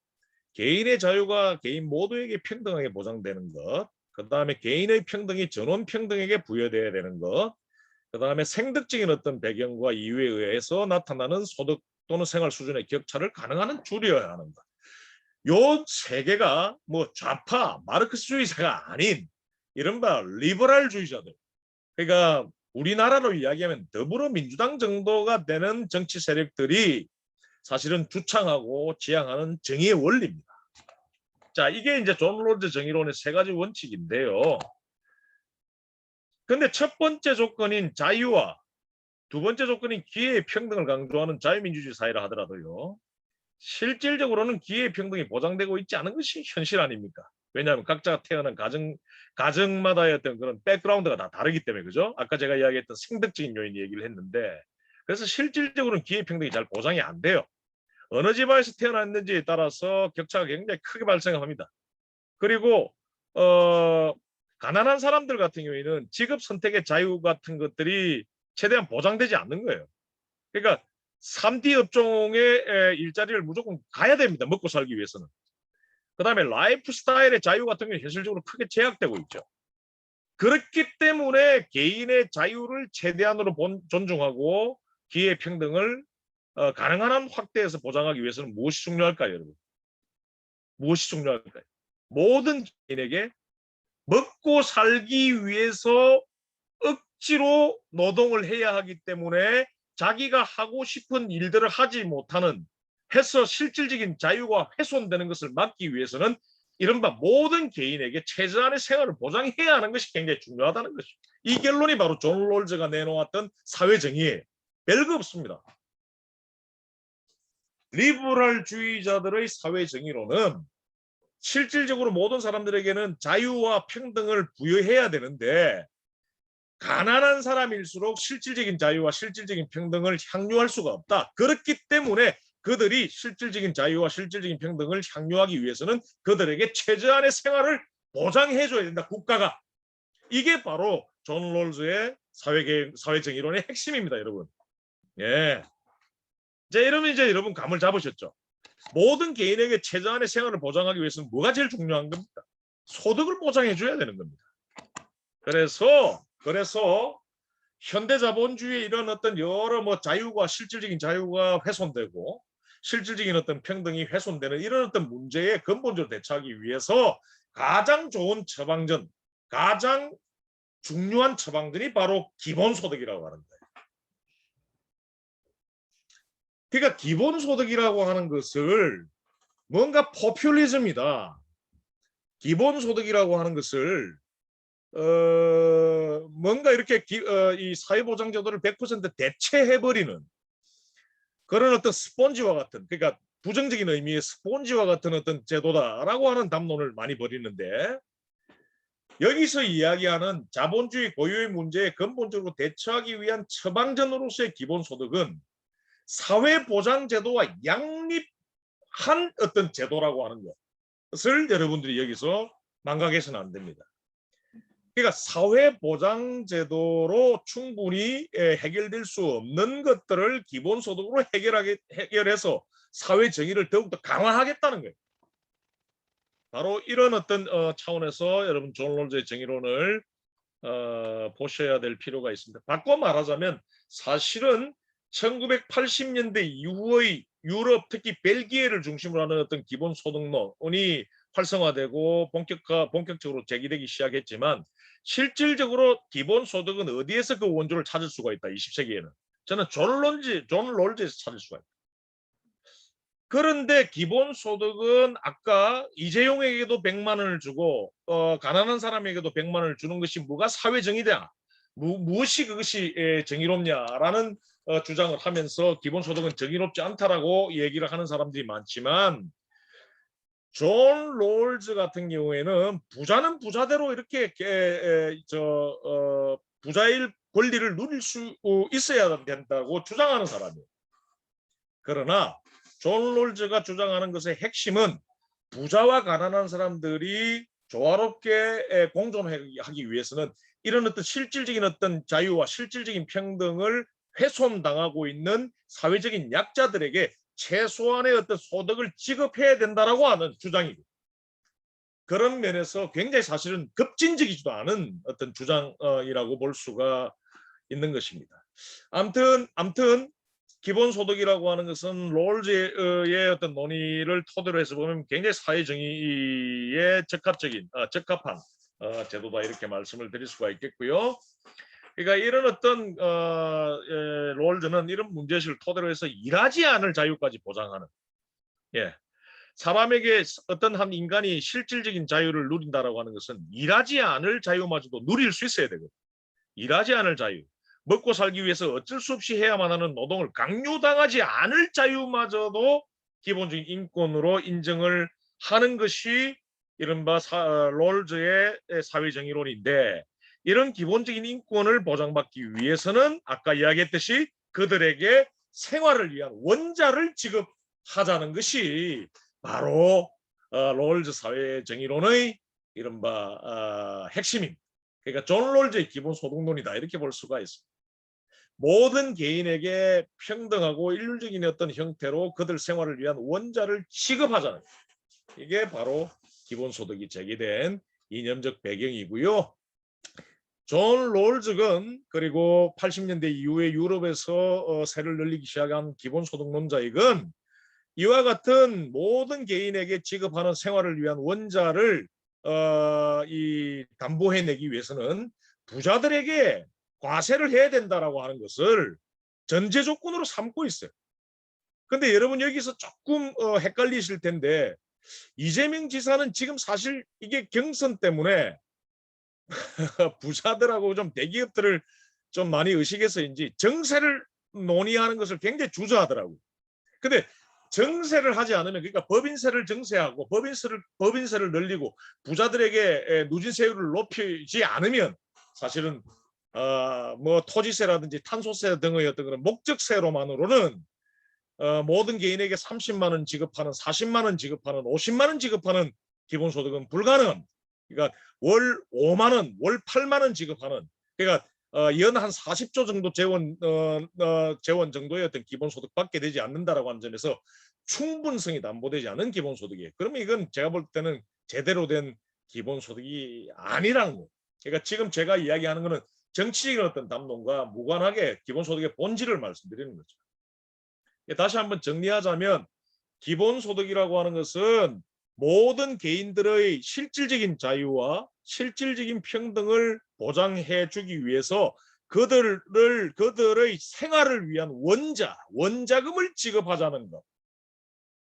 S1: 개인의 자유가 개인 모두에게 평등하게 보장되는 것, 그 다음에 개인의 평등이 전원 평등에게 부여되어야 되는 것, 그 다음에 생득적인 어떤 배경과 이유에 의해서 나타나는 소득 또는 생활 수준의 격차를 가능한 줄여야 하는 것. 요 세 개가 뭐 좌파, 마르크스주의자가 아닌 이른바 리버럴주의자들. 그러니까 우리나라로 이야기하면 더불어민주당 정도가 되는 정치 세력들이 사실은 주창하고 지향하는 정의의 원리입니다. 자, 이게 이제 존 롤즈 정의론의 3가지 원칙인데요. 근데 첫 번째 조건인 자유와 두 번째 조건인 기회의 평등을 강조하는 자유민주주의 사회라 하더라도요. 실질적으로는 기회의 평등이 보장되고 있지 않은 것이 현실 아닙니까? 왜냐하면 각자가 태어난 가정마다의 어떤 그런 백그라운드가 다 다르기 때문에 그죠? 아까 제가 이야기했던 생득적인 요인 얘기를 했는데 그래서 실질적으로는 기회 평등이 잘 보장이 안 돼요. 어느 집안에서 태어났는지에 따라서 격차가 굉장히 크게 발생합니다. 그리고 가난한 사람들 같은 경우에는 직업 선택의 자유 같은 것들이 최대한 보장되지 않는 거예요. 그러니까 3D 업종의 일자리를 무조건 가야 됩니다. 먹고 살기 위해서는. 그다음에 라이프 스타일의 자유 같은 경우는 현실적으로 크게 제약되고 있죠. 그렇기 때문에 개인의 자유를 최대한으로 존중하고 기회 평등을 가능한 한 확대해서 보장하기 위해서는 무엇이 중요할까요, 여러분? 무엇이 중요할까요? 모든 개인에게 먹고 살기 위해서 억지로 노동을 해야 하기 때문에 자기가 하고 싶은 일들을 하지 못하는 해서 실질적인 자유가 훼손되는 것을 막기 위해서는 이른바 모든 개인에게 최저한의 생활을 보장해야 하는 것이 굉장히 중요하다는 것이죠. 이 결론이 바로 존 롤즈가 내놓았던 사회정의예요. 별거 없습니다. 리버럴주의자들의 사회정의로는 실질적으로 모든 사람들에게는 자유와 평등을 부여해야 되는데 가난한 사람일수록 실질적인 자유와 실질적인 평등을 향유할 수가 없다. 그렇기 때문에 그들이 실질적인 자유와 실질적인 평등을 향유하기 위해서는 그들에게 최저한의 생활을 보장해줘야 된다. 국가가. 이게 바로 존 롤즈의 사회정의론의 핵심입니다. 여러분. 예. 이제 여러분 감을 잡으셨죠? 모든 개인에게 최저한의 생활을 보장하기 위해서는 뭐가 제일 중요한 겁니까? 소득을 보장해줘야 되는 겁니다. 그래서 현대자본주의의 이런 어떤 여러 뭐 자유가 실질적인 자유가 훼손되고 실질적인 어떤 평등이 훼손되는 이런 어떤 문제에 근본적으로 대처하기 위해서 가장 좋은 처방전, 가장 중요한 처방전이 바로 기본소득이라고 하는 거예요. 그러니까 기본소득이라고 하는 것을 뭔가 포퓰리즘이다. 기본소득이라고 하는 것을 뭔가 이렇게 이 사회보장제도를 100% 대체해버리는 그런 어떤 스폰지와 같은, 그러니까 부정적인 의미의 스폰지와 같은 어떤 제도다라고 하는 담론을 많이 벌이는데, 여기서 이야기하는 자본주의 고유의 문제에 근본적으로 대처하기 위한 처방전으로서의 기본소득은 사회보장제도와 양립한 어떤 제도라고 하는 것을 여러분들이 여기서 망각해서는 안 됩니다. 그러니까 사회보장제도로 충분히 해결될 수 없는 것들을 기본소득으로 해결해서 사회정의를 더욱더 강화하겠다는 거예요. 바로 이런 어떤 차원에서 여러분 존 롤즈의 정의론을 보셔야 될 필요가 있습니다. 바꿔 말하자면 사실은 1980년대 이후의 유럽, 특히 벨기에를 중심으로 하는 어떤 기본소득론이 활성화되고 본격적으로 제기되기 시작했지만, 실질적으로 기본소득은 어디에서 그 원조를 찾을 수가 있다. 20세기에는 저는 존 롤즈에서 찾을 수가 있다. 그런데 기본소득은 아까 이재용에게도 100만 원을 주고 가난한 사람에게도 100만 원을 주는 것이 뭐가 사회정의냐, 무엇이 그것이 정의롭냐라는 주장을 하면서 기본소득은 정의롭지 않다라고 얘기를 하는 사람들이 많지만, 존 롤즈 같은 경우에는 부자는 부자대로 이렇게 부자의 권리를 누릴 수 있어야 된다고 주장하는 사람이에요. 그러나 존 롤즈가 주장하는 것의 핵심은 부자와 가난한 사람들이 조화롭게 공존하기 위해서는 이런 어떤 실질적인 어떤 자유와 실질적인 평등을 훼손당하고 있는 사회적인 약자들에게 최소한의 어떤 소득을 지급해야 된다라고 하는 주장이고, 그런 면에서 굉장히 사실은 급진적이지도 않은 어떤 주장이라고 볼 수가 있는 것입니다. 아무튼 기본소득이라고 하는 것은 롤즈의 어떤 논의를 토대로 해서 보면 굉장히 사회정의에 적합한 제도다, 이렇게 말씀을 드릴 수가 있겠고요. 그러니까 이런 어떤 롤즈는 이런 문제의식을 토대로 해서 일하지 않을 자유까지 보장하는, 사람에게 어떤 한 인간이 실질적인 자유를 누린다라고 하는 것은 일하지 않을 자유마저도 누릴 수 있어야 되거든요. 일하지 않을 자유, 먹고 살기 위해서 어쩔 수 없이 해야만 하는 노동을 강요당하지 않을 자유마저도 기본적인 인권으로 인정을 하는 것이 이른바 롤즈의 사회정의론인데, 이런 기본적인 인권을 보장받기 위해서는 아까 이야기했듯이 그들에게 생활을 위한 원자를 지급하자는 것이 바로 롤즈 사회정의론의 이른바 핵심입니다. 그러니까 존 롤즈의 기본소득론이다, 이렇게 볼 수가 있습니다. 모든 개인에게 평등하고 일률적인 어떤 형태로 그들 생활을 위한 원자를 지급하자는, 이게 바로 기본소득이 제기된 이념적 배경이고요. 존 롤즈는 그리고 80년대 이후에 유럽에서 세를 늘리기 시작한 기본소득론자이건 이와 같은 모든 개인에게 지급하는 생활을 위한 원자를 담보해내기 위해서는 부자들에게 과세를 해야 된다라고 하는 것을 전제 조건으로 삼고 있어요. 근데 여러분 여기서 조금 헷갈리실 텐데, 이재명 지사는 지금 사실 이게 경선 때문에 부자들하고 좀 대기업들을 좀 많이 의식해서인지 정세를 논의하는 것을 굉장히 주저하더라고요. 근데 정세를 하지 않으면, 그러니까 법인세를 정세하고 법인세를 늘리고 부자들에게 누진세율을 높이지 않으면 사실은 뭐 토지세라든지 탄소세 등의 어떤 그런 목적세로만으로는 모든 개인에게 30만 원 지급하는, 40만 원 지급하는, 50만 원 지급하는 기본소득은 불가능합니다. 그러니까 월 5만 원, 월 8만 원 지급하는, 그러니까 연 한 40조 정도 재원 정도의 어떤 기본소득 받게 되지 않는다라고 하는 점에서 충분성이 담보되지 않은 기본소득이에요. 그러면 이건 제가 볼 때는 제대로 된 기본소득이 아니라는 거예요. 그러니까 지금 제가 이야기하는 거는 정치적인 어떤 담론과 무관하게 기본소득의 본질을 말씀드리는 거죠. 다시 한번 정리하자면 기본소득이라고 하는 것은 모든 개인들의 실질적인 자유와 실질적인 평등을 보장해 주기 위해서 그들의 생활을 위한 원자금을 지급하자는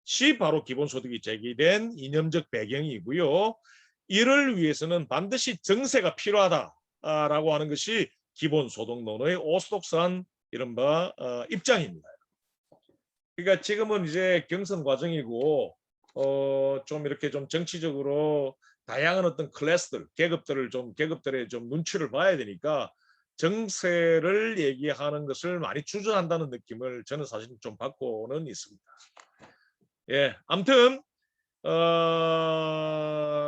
S1: 것이 바로 기본소득이 제기된 이념적 배경이고요. 이를 위해서는 반드시 정세가 필요하다라고 하는 것이 기본소득론의 오소독스한 이른바 입장입니다. 그러니까 지금은 이제 경선 과정이고 좀 이렇게 좀 정치적으로 다양한 어떤 클래스들, 계급들의 좀 눈치를 봐야 되니까 정세를 얘기하는 것을 많이 주저한다는 느낌을 저는 사실 좀 받고는 있습니다. 예, 아무튼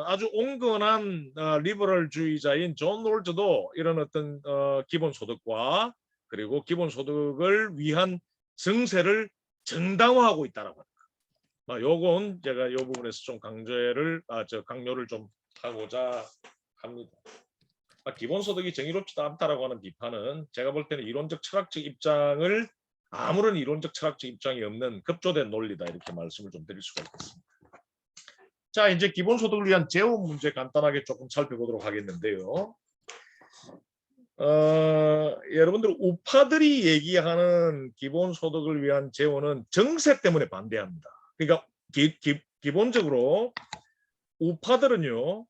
S1: 아주 온건한 리버럴주의자인 존 롤즈도 이런 어떤 기본소득과 그리고 기본소득을 위한 정세를 정당화하고 있다라고 합니다. 요건 제가 이 부분에서 좀 강조를 좀 하고자 합니다. 기본소득이 정의롭지도 않다라고 하는 비판은 제가 볼 때는 아무런 이론적 철학적 입장이 없는 급조된 논리다 이렇게 말씀을 좀 드릴 수가 있겠습니다. 자, 이제 기본소득을 위한 재원 문제 간단하게 조금 살펴보도록 하겠는데요. 여러분들 우파들이 얘기하는 기본소득을 위한 재원은 정세 때문에 반대합니다. 그러니까 기본적으로 우파들은요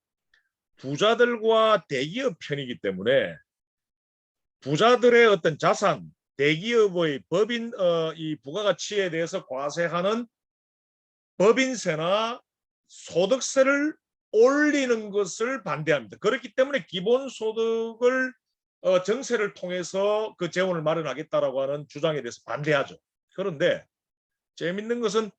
S1: 부자들과 대기업 편이기 때문에 부자들의 어떤 자산, 대기업의 이 부가가치에 대해서 과세하는 법인세나 소득세를 올리는 것을 반대합니다. 그렇기 때문에 기본소득을 정세를 통해서 그 재원을 마련하겠다라고 하는 주장에 대해서 반대하죠. 그런데 재밌는 것은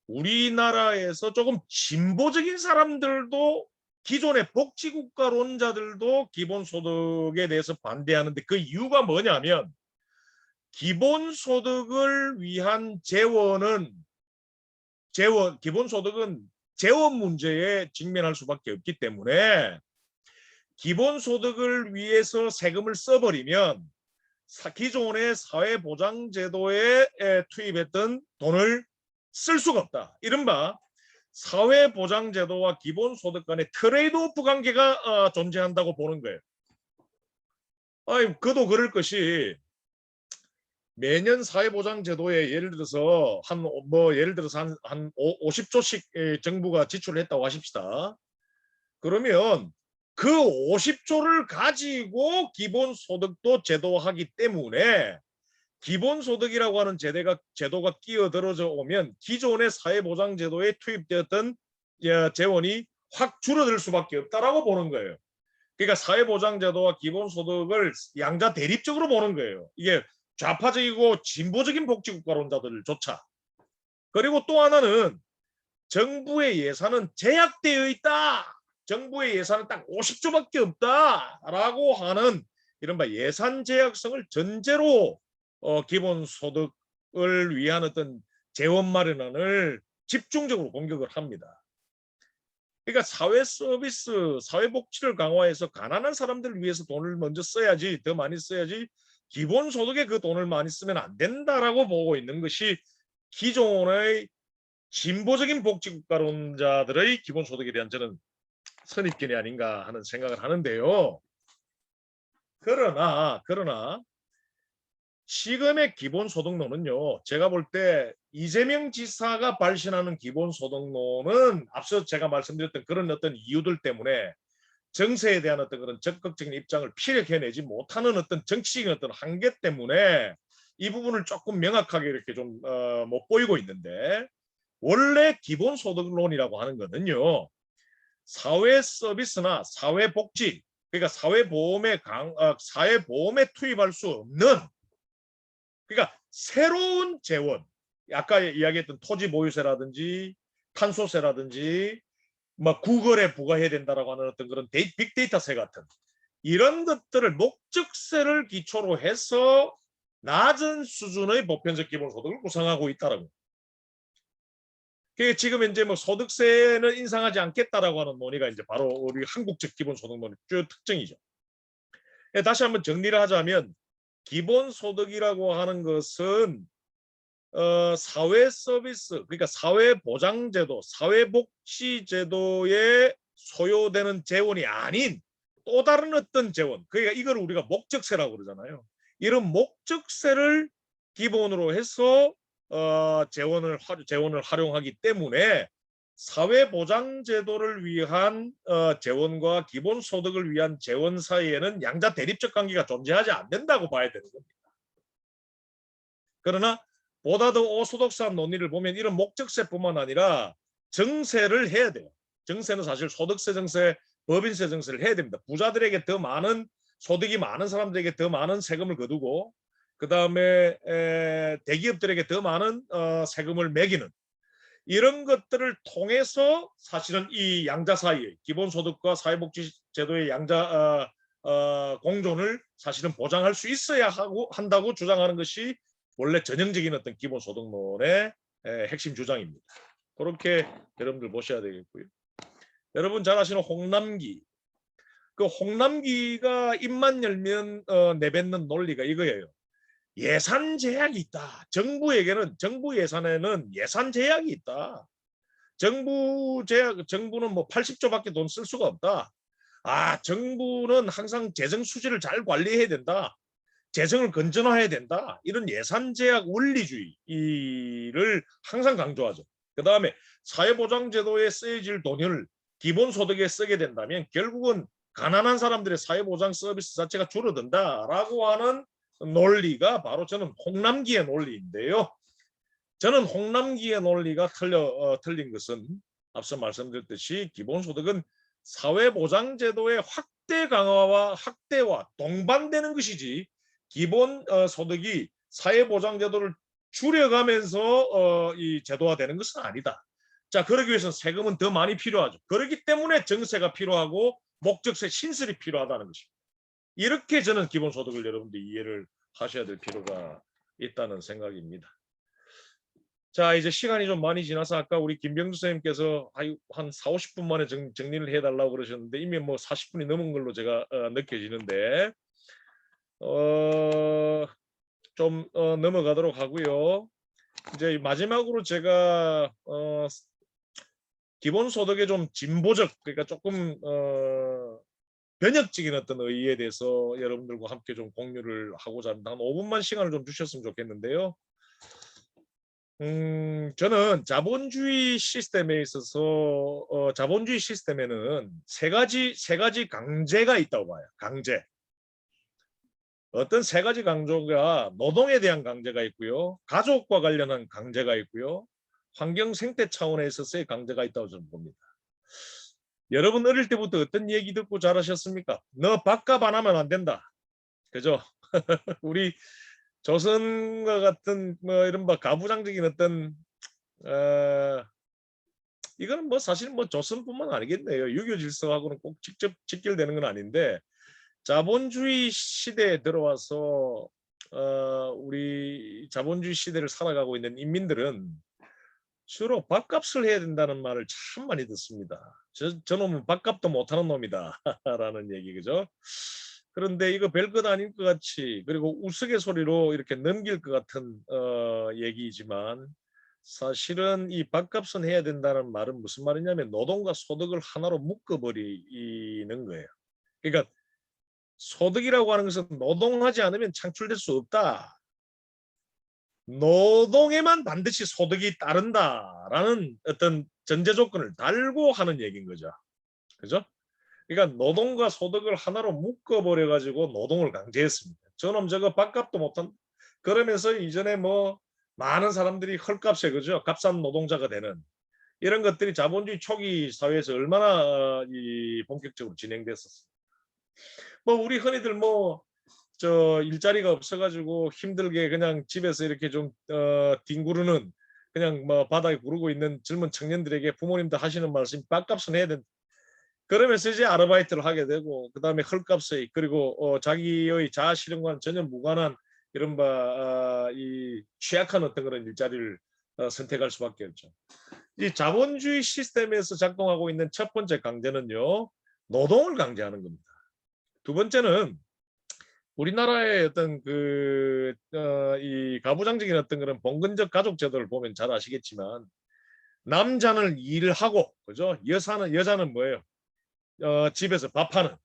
S1: 우리나라에서 조금 진보적인 사람들도 기존의 복지국가론자들도 기본소득에 대해서 반대하는데 그 이유가 뭐냐면 기본소득을 위한 기본소득은 재원 문제에 직면할 수밖에 없기 때문에 기본소득을 위해서 세금을 써버리면 기존의 사회보장제도에 투입했던 돈을 쓸 수가 없다. 이른바 사회보장제도와 기본소득 간의 트레이드오프 관계가 존재한다고 보는 거예요. 그도 그럴 것이 매년 사회보장제도에 예를 들어서 한 50조씩 정부가 지출을 했다고 하십시다. 그러면 그 50조를 가지고 기본소득도 제도화하기 때문에 기본소득이라고 하는 제도가 끼어들어져 오면 기존의 사회보장제도에 투입되었던 재원이 확 줄어들 수밖에 없다라고 보는 거예요. 그러니까 사회보장제도와 기본소득을 양자 대립적으로 보는 거예요. 이게 좌파적이고 진보적인 복지국가론자들조차. 그리고 또 하나는 정부의 예산은 제약되어 있다. 정부의 예산은 딱 50조밖에 없다라고 하는 이른바 예산 제약성을 전제로 기본소득을 위한 어떤 재원 마련을 집중적으로 공격을 합니다. 그러니까 사회 서비스, 사회복지를 강화해서 가난한 사람들을 위해서 돈을 먼저 써야지, 더 많이 써야지 기본소득에 그 돈을 많이 쓰면 안 된다라고 보고 있는 것이 기존의 진보적인 복지국가론자들의 기본소득에 대한 저는 선입견이 아닌가 하는 생각을 하는데요. 그러나 지금의 기본소득론은요. 제가 볼 때 이재명 지사가 발신하는 기본소득론은 앞서 제가 말씀드렸던 그런 어떤 이유들 때문에 정세에 대한 어떤 그런 적극적인 입장을 피력해내지 못하는 어떤 정치적인 어떤 한계 때문에 이 부분을 조금 명확하게 이렇게 좀 못 보이고 있는데 원래 기본소득론이라고 하는 거는요. 사회 서비스나 사회복지 그러니까 사회보험에 투입할 수 없는 그러니까 새로운 재원 아까 이야기했던 토지보유세라든지 탄소세라든지 구글에 부과해야 된다라고 하는 어떤 그런 빅데이터세 같은 이런 것들을 목적세를 기초로 해서 낮은 수준의 보편적 기본소득을 구성하고 있다라고. 그게 지금 이제 소득세는 인상하지 않겠다라고 하는 논의가 이제 바로 우리 한국적 기본소득론의 주요 특징이죠. 다시 한번 정리를 하자면 기본소득이라고 하는 것은 사회 서비스, 그러니까 사회보장제도, 사회복지제도에 소요되는 재원이 아닌 또 다른 어떤 재원, 그러니까 이걸 우리가 목적세라고 그러잖아요. 이런 목적세를 기본으로 해서 재원을 활용하기 때문에 사회보장제도를 위한 재원과 기본소득을 위한 재원 사이에는 양자 대립적 관계가 존재하지 않는다고 봐야 되는 겁니다. 그러나 보다 더 오소독스한 논의를 보면 이런 목적세뿐만 아니라 정세를 해야 돼요. 정세는 사실 소득세 정세, 법인세 정세를 해야 됩니다. 부자들에게 더 많은, 소득이 많은 사람들에게 더 많은 세금을 거두고, 그 다음에 대기업들에게 더 많은 세금을 매기는 이런 것들을 통해서 사실은 이 양자 사이에 기본소득과 사회복지제도의 양자 공존을 사실은 보장할 수 있어야 한다고 주장하는 것이 원래 전형적인 어떤 기본소득론의 핵심 주장입니다. 그렇게 여러분들 보셔야 되겠고요. 여러분 잘 아시는 홍남기. 그 홍남기가 입만 열면 내뱉는 논리가 이거예요. 예산 제약이 있다. 정부에게는, 정부 예산에는 예산 제약이 있다. 정부는 뭐 80조밖에 돈 쓸 수가 없다. 정부는 항상 재정 수지를 잘 관리해야 된다. 재정을 건전화해야 된다. 이런 예산 제약 원리주의를 항상 강조하죠. 그 다음에 사회보장제도에 쓰여질 돈을 기본소득에 쓰게 된다면 결국은 가난한 사람들의 사회보장 서비스 자체가 줄어든다라고 하는 논리가 바로 저는 홍남기의 논리인데요. 저는 홍남기의 논리가 틀린 것은 앞서 말씀드렸듯이 기본소득은 사회보장제도의 확대 강화와 확대와 동반되는 것이지 기본소득이 사회보장제도를 줄여가면서 이 제도화되는 것은 아니다. 자, 그러기 위해서는 세금은 더 많이 필요하죠. 그렇기 때문에 정세가 필요하고 목적세 신설이 필요하다는 것입니다. 이렇게 저는 기본소득을 여러분들 이해를 하셔야 될 필요가 있다는 생각입니다. 자, 이제 시간이 좀 많이 지나서 아까 우리 김병주 선생님께서 한 4, 50분 만에 정리를 해달라고 그러셨는데 이미 뭐 40분이 넘은 걸로 제가 느껴지는데 좀 넘어가도록 하고요. 이제 마지막으로 제가 기본소득의 좀 진보적, 그러니까 조금 변혁적인 어떤 의의에 대해서 여러분들과 함께 좀 공유를 하고자 합니다. 한 5분만 시간을 좀 주셨으면 좋겠는데요. 저는 자본주의 시스템에 있어서 자본주의 시스템에는 세 가지 강제가 있다고 봐요. 강제. 어떤 세 가지 강조가 노동에 대한 강제가 있고요. 가족과 관련한 강제가 있고요. 환경 생태 차원에 있어서의 강제가 있다고 저는 봅니다. 여러분 어릴 때부터 어떤 얘기 듣고 자라셨습니까? 너 밥값 안 하면 안 된다. 그죠? 우리 조선과 같은 뭐 이른바 가부장적인 어떤 이거는 뭐 사실 뭐 조선뿐만 아니겠네요. 유교 질서하고는 꼭 직접 직결되는 건 아닌데 자본주의 시대에 들어와서 우리 자본주의 시대를 살아가고 있는 인민들은 주로 밥값을 해야 된다는 말을 참 많이 듣습니다. 저놈은 밥값도 못하는 놈이다 라는 얘기, 그죠? 그런데 이거 별것 아닌 것 같이, 그리고 우스갯소리로 이렇게 넘길 것 같은 얘기이지만 사실은 이 밥값은 해야 된다는 말은 무슨 말이냐면 노동과 소득을 하나로 묶어버리는 거예요. 그러니까 소득이라고 하는 것은 노동하지 않으면 창출될 수 없다. 노동에만 반드시 소득이 따른다라는 어떤 전제 조건을 달고 하는 얘기인 거죠. 그죠? 그러니까 노동과 소득을 하나로 묶어버려 가지고 노동을 강제했습니다. 저놈 저거 밥값도 못한, 그러면서 이전에 뭐 많은 사람들이 헐값에, 그죠? 값싼 노동자가 되는 이런 것들이 자본주의 초기 사회에서 얼마나 본격적으로 진행됐었습니다. 뭐 우리 흔히들 뭐 저 일자리가 없어가지고 힘들게 그냥 집에서 이렇게 좀 뒹구르는, 그냥 뭐 바닥에 구르고 있는 젊은 청년들에게 부모님도 하시는 말씀이 밥값은 해야 된다. 그러면서 이제 아르바이트를 하게 되고 그 다음에 헐값에, 그리고 자기의 자아 실현과는 전혀 무관한 이른바 이 취약한 어떤 그런 일자리를 선택할 수밖에 없죠. 이 자본주의 시스템에서 작동하고 있는 첫 번째 강제는요, 노동을 강제하는 겁니다. 두 번째는 우리나라의 어떤 이 가부장적인 어떤 그런 봉건적 가족 제도를 보면 잘 아시겠지만 남자는 일을 하고 그죠? 여자는 뭐예요? 집에서 밥하는.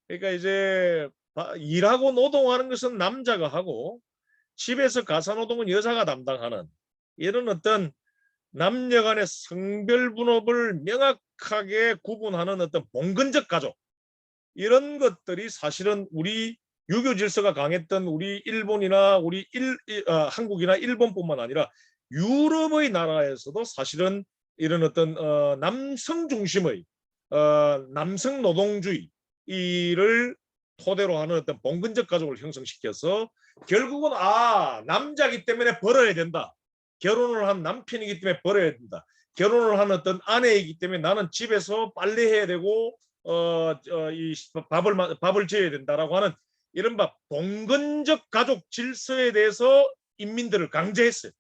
S1: 그러니까 이제 일하고 노동하는 것은 남자가 하고 집에서 가사노동은 여자가 담당하는 이런 어떤 남녀 간의 성별 분업을 명확하게 구분하는 어떤 봉건적 가족 이런 것들이 사실은 우리 유교 질서가 강했던 우리 일본이나 한국이나 일본뿐만 아니라 유럽의 나라에서도 사실은 이런 어떤 남성 중심의 남성 노동주의 이를 토대로 하는 어떤 봉건적 가족을 형성시켜서 결국은 남자이기 때문에 벌어야 된다. 결혼을 한 남편이기 때문에 벌어야 된다. 결혼을 한 어떤 아내이기 때문에 나는 집에서 빨래해야 되고 이 밥을 지어야 된다라고 하는 이른바 봉건적 가족 질서에 대해서 인민들을 강제했어요.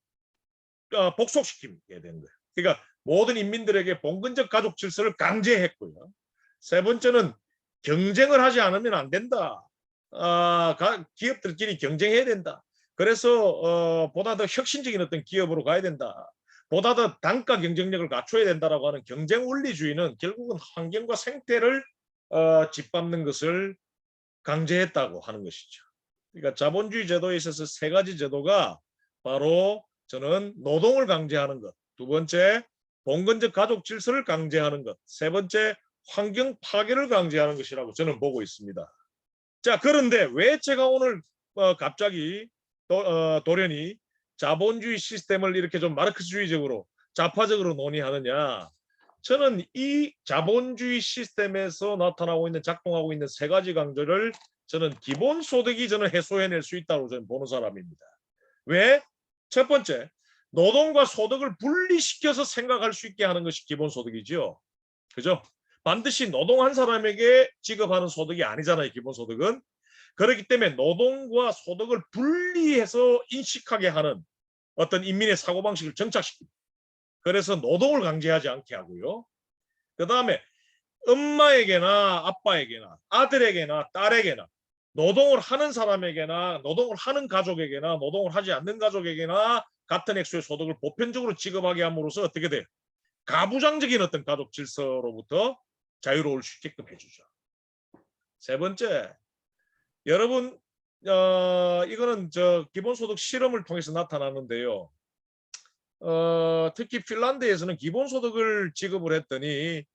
S1: 복속시키게 된 거예요. 그러니까 모든 인민들에게 봉건적 가족 질서를 강제했고요. 세 번째는 경쟁을 하지 않으면 안 된다. 기업들끼리 경쟁해야 된다. 그래서 보다 더 혁신적인 어떤 기업으로 가야 된다. 보다 더 단가 경쟁력을 갖춰야 된다라고 하는 경쟁 원리주의는 결국은 환경과 생태를 짓밟는 것을 강제했다고 하는 것이죠. 그러니까 자본주의 제도에 있어서 세 가지 제도가 바로 저는 노동을 강제하는 것, 두 번째 봉건적 가족 질서를 강제하는 것, 세 번째 환경 파괴를 강제하는 것이라고 저는 보고 있습니다. 자, 그런데 왜 제가 오늘 갑자기 돌연히 자본주의 시스템을 이렇게 좀 마르크스주의적으로 좌파적으로 논의하느냐? 저는 이 자본주의 시스템에서 나타나고 있는 작동하고 있는 세 가지 강조를 저는 기본소득이 저는 해소해낼 수 있다고 저는 보는 사람입니다. 왜? 첫 번째, 노동과 소득을 분리시켜서 생각할 수 있게 하는 것이 기본소득이죠. 그죠? 반드시 노동한 사람에게 지급하는 소득이 아니잖아요. 기본소득은. 그렇기 때문에 노동과 소득을 분리해서 인식하게 하는 어떤 인민의 사고방식을 정착시킵니다. 그래서 노동을 강제하지 않게 하고요. 그 다음에 엄마에게나 아빠에게나 아들에게나 딸에게나 노동을 하는 사람에게나 노동을 하는 가족에게나 노동을 하지 않는 가족에게나 같은 액수의 소득을 보편적으로 지급하게 함으로써 어떻게 돼요? 가부장적인 어떤 가족 질서로부터 자유로울 수 있게끔 해주죠. 세 번째, 여러분 이거는 기본소득 실험을 통해서 나타나는데요. 특히 핀란드에서는 기본소득을 지급을 했더니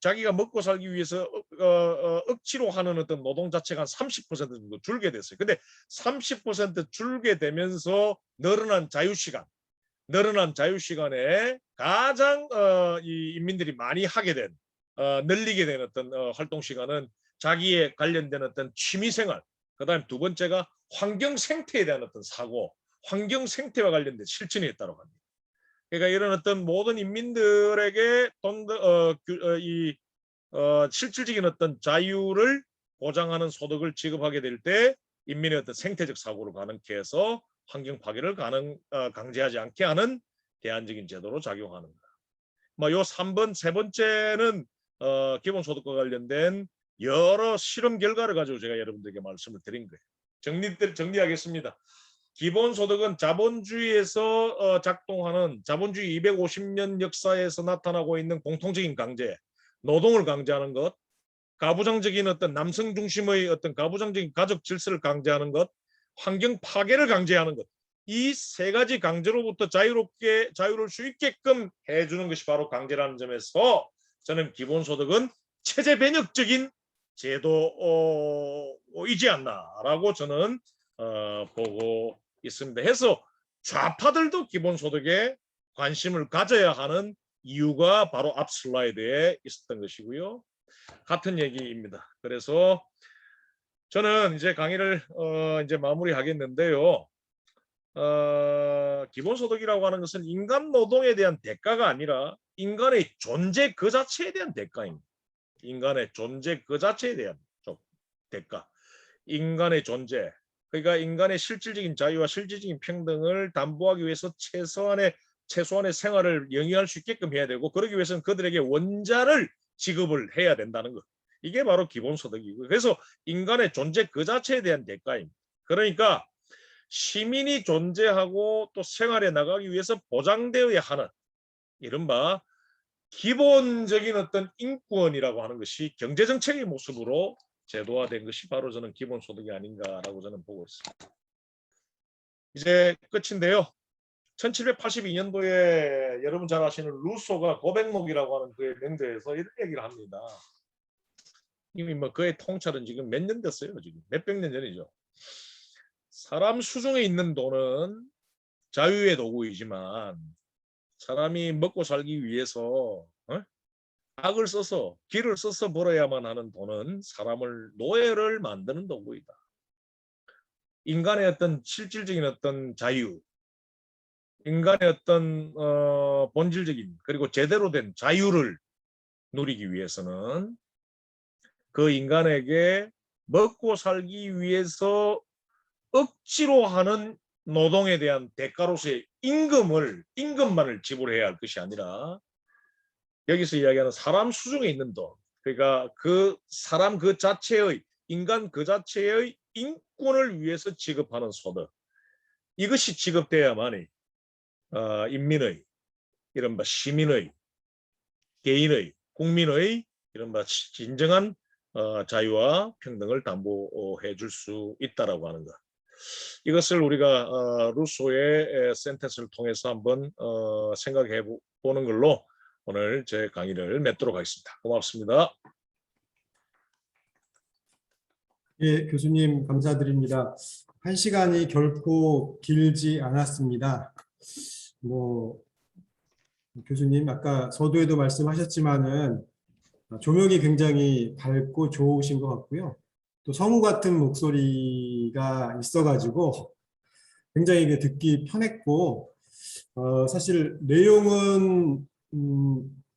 S1: 자기가 먹고 살기 위해서 억지로 하는 어떤 노동 자체가 한 30% 정도 줄게 됐어요. 근데 30% 줄게 되면서 늘어난 자유시간에 가장 이 인민들이 많이 하게 된 늘리게 된 어떤 활동 시간은 자기에 관련된 어떤 취미생활, 그다음 두 번째가 환경 생태에 대한 어떤 사고, 환경 생태와 관련된 실천이 있다고 합니다. 그러니까 이런 어떤 모든 인민들에게 실질적인 어떤 자유를 보장하는 소득을 지급하게 될 때 인민의 어떤 생태적 사고를 가능케 해서 환경 파괴를 강제하지 않게 하는 대안적인 제도로 작용하는 거. 요 3번 세 번째는 기본소득과 관련된 여러 실험 결과를 가지고 제가 여러분들에게 말씀을 드린 거예요. 정리하겠습니다. 기본소득은 자본주의에서 작동하는 자본주의 250년 역사에서 나타나고 있는 공통적인 강제, 노동을 강제하는 것, 가부장적인 어떤 남성 중심의 어떤 가부장적인 가족 질서를 강제하는 것, 환경 파괴를 강제하는 것, 이 세 가지 강제로부터 자유로울 수 있게끔 해주는 것이 바로 강제라는 점에서 저는 기본소득은 체제 변혁적인 제도이지 않나라고 저는 보고 있습니다. 해서 좌파들도 기본소득에 관심을 가져야 하는 이유가 바로 앞 슬라이드에 있었던 것이고요. 같은 얘기입니다. 그래서 저는 이제 강의를 이제 마무리하겠는데요. 기본소득이라고 하는 것은 인간 노동에 대한 대가가 아니라 인간의 존재 그 자체에 대한 대가입니다. 인간의 존재 그 자체에 대한 대가. 인간의 존재. 그러니까 인간의 실질적인 자유와 실질적인 평등을 담보하기 위해서 최소한의 생활을 영위할 수 있게끔 해야 되고 그러기 위해서는 그들에게 원자를 지급을 해야 된다는 것. 이게 바로 기본소득이고 그래서 인간의 존재 그 자체에 대한 대가입니다. 그러니까 시민이 존재하고 또 생활해 나가기 위해서 보장되어야 하는 이른바 기본적인 어떤 인권이라고 하는 것이 경제정책의 모습으로 제도화된 것이 바로 저는 기본소득이 아닌가라고 저는 보고 있습니다. 이제 끝인데요. 1782년도에 여러분 잘 아시는 루소가 고백록이라고 하는 그의 명제에서 이런 얘기를 합니다. 이미 뭐 그의 통찰은 지금 몇 년 됐어요. 지금 몇백 년 전이죠. 사람 수중에 있는 돈은 자유의 도구이지만 사람이 먹고 살기 위해서 악을 써서 길을 써서 벌어야만 하는 돈은 사람을 노예를 만드는 도구이다. 인간의 어떤 실질적인 어떤 자유, 인간의 어떤 본질적인 그리고 제대로 된 자유를 누리기 위해서는 그 인간에게 먹고 살기 위해서 억지로 하는 노동에 대한 대가로서의 임금만을 지불해야 할 것이 아니라 여기서 이야기하는 사람 수중에 있는 돈, 그러니까 그 사람 그 자체의 인간 그 자체의 인권을 위해서 지급하는 소득, 이것이 지급돼야만이 인민의 이른바 시민의 개인의 국민의 이른바 진정한 자유와 평등을 담보해 줄 수 있다라고 하는 것. 이것을 우리가 루소의 센텐스를 통해서 한번 생각해 보는 걸로 오늘 제 강의를 맺도록 하겠습니다. 고맙습니다.
S2: 예, 교수님 감사드립니다. 1시간이 결코 길지 않았습니다. 교수님 아까 서두에도 말씀하셨지만은 조명이 굉장히 밝고 좋으신 것 같고요. 또 성우 같은 목소리가 있어가지고 굉장히 듣기 편했고, 사실 내용은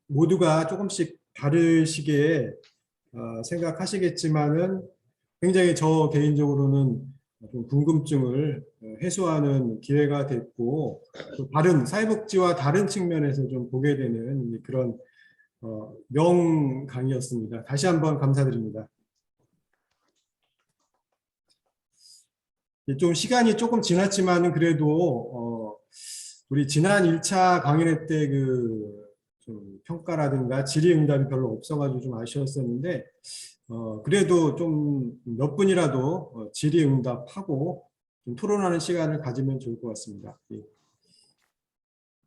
S2: 모두가 조금씩 다르시게 생각하시겠지만은 굉장히 저 개인적으로는 좀 궁금증을 해소하는 기회가 됐고, 또 다른 사회복지와 다른 측면에서 좀 보게 되는 그런 명강의였습니다. 다시 한번 감사드립니다. 좀 시간이 조금 지났지만은 그래도 우리 지난 1차 강연회 때 좀 평가라든가 질의응답이 별로 없어가지고 좀 아쉬웠었는데 그래도 좀 몇 분이라도 질의응답하고 좀 토론하는 시간을 가지면 좋을 것 같습니다. 예.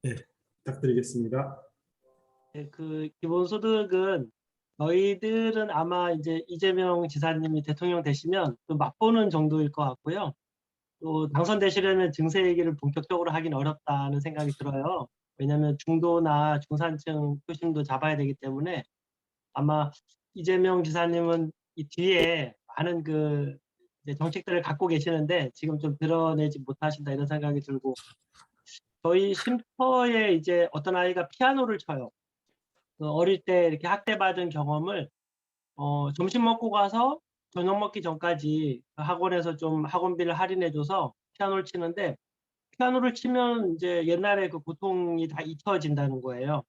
S2: 네, 부탁드리겠습니다.
S3: 네, 그 기본소득은 저희들은 아마 이제 이재명 지사님이 대통령 되시면 좀 맛보는 정도일 것 같고요. 또 당선되시려면 증세 얘기를 본격적으로 하긴 어렵다는 생각이 들어요. 왜냐하면 중도나 중산층 표심도 잡아야 되기 때문에 아마 이재명 지사님은 이 뒤에 많은 이제 정책들을 갖고 계시는데 지금 좀 드러내지 못하신다 이런 생각이 들고, 저희 쉼터에 이제 어떤 아이가 피아노를 쳐요. 어릴 때 이렇게 학대받은 경험을 점심 먹고 가서 저녁 먹기 전까지 학원에서 좀 학원비를 할인해줘서 피아노를 치는데, 피아노를 치면 이제 옛날에 그 고통이 다 잊혀진다는 거예요.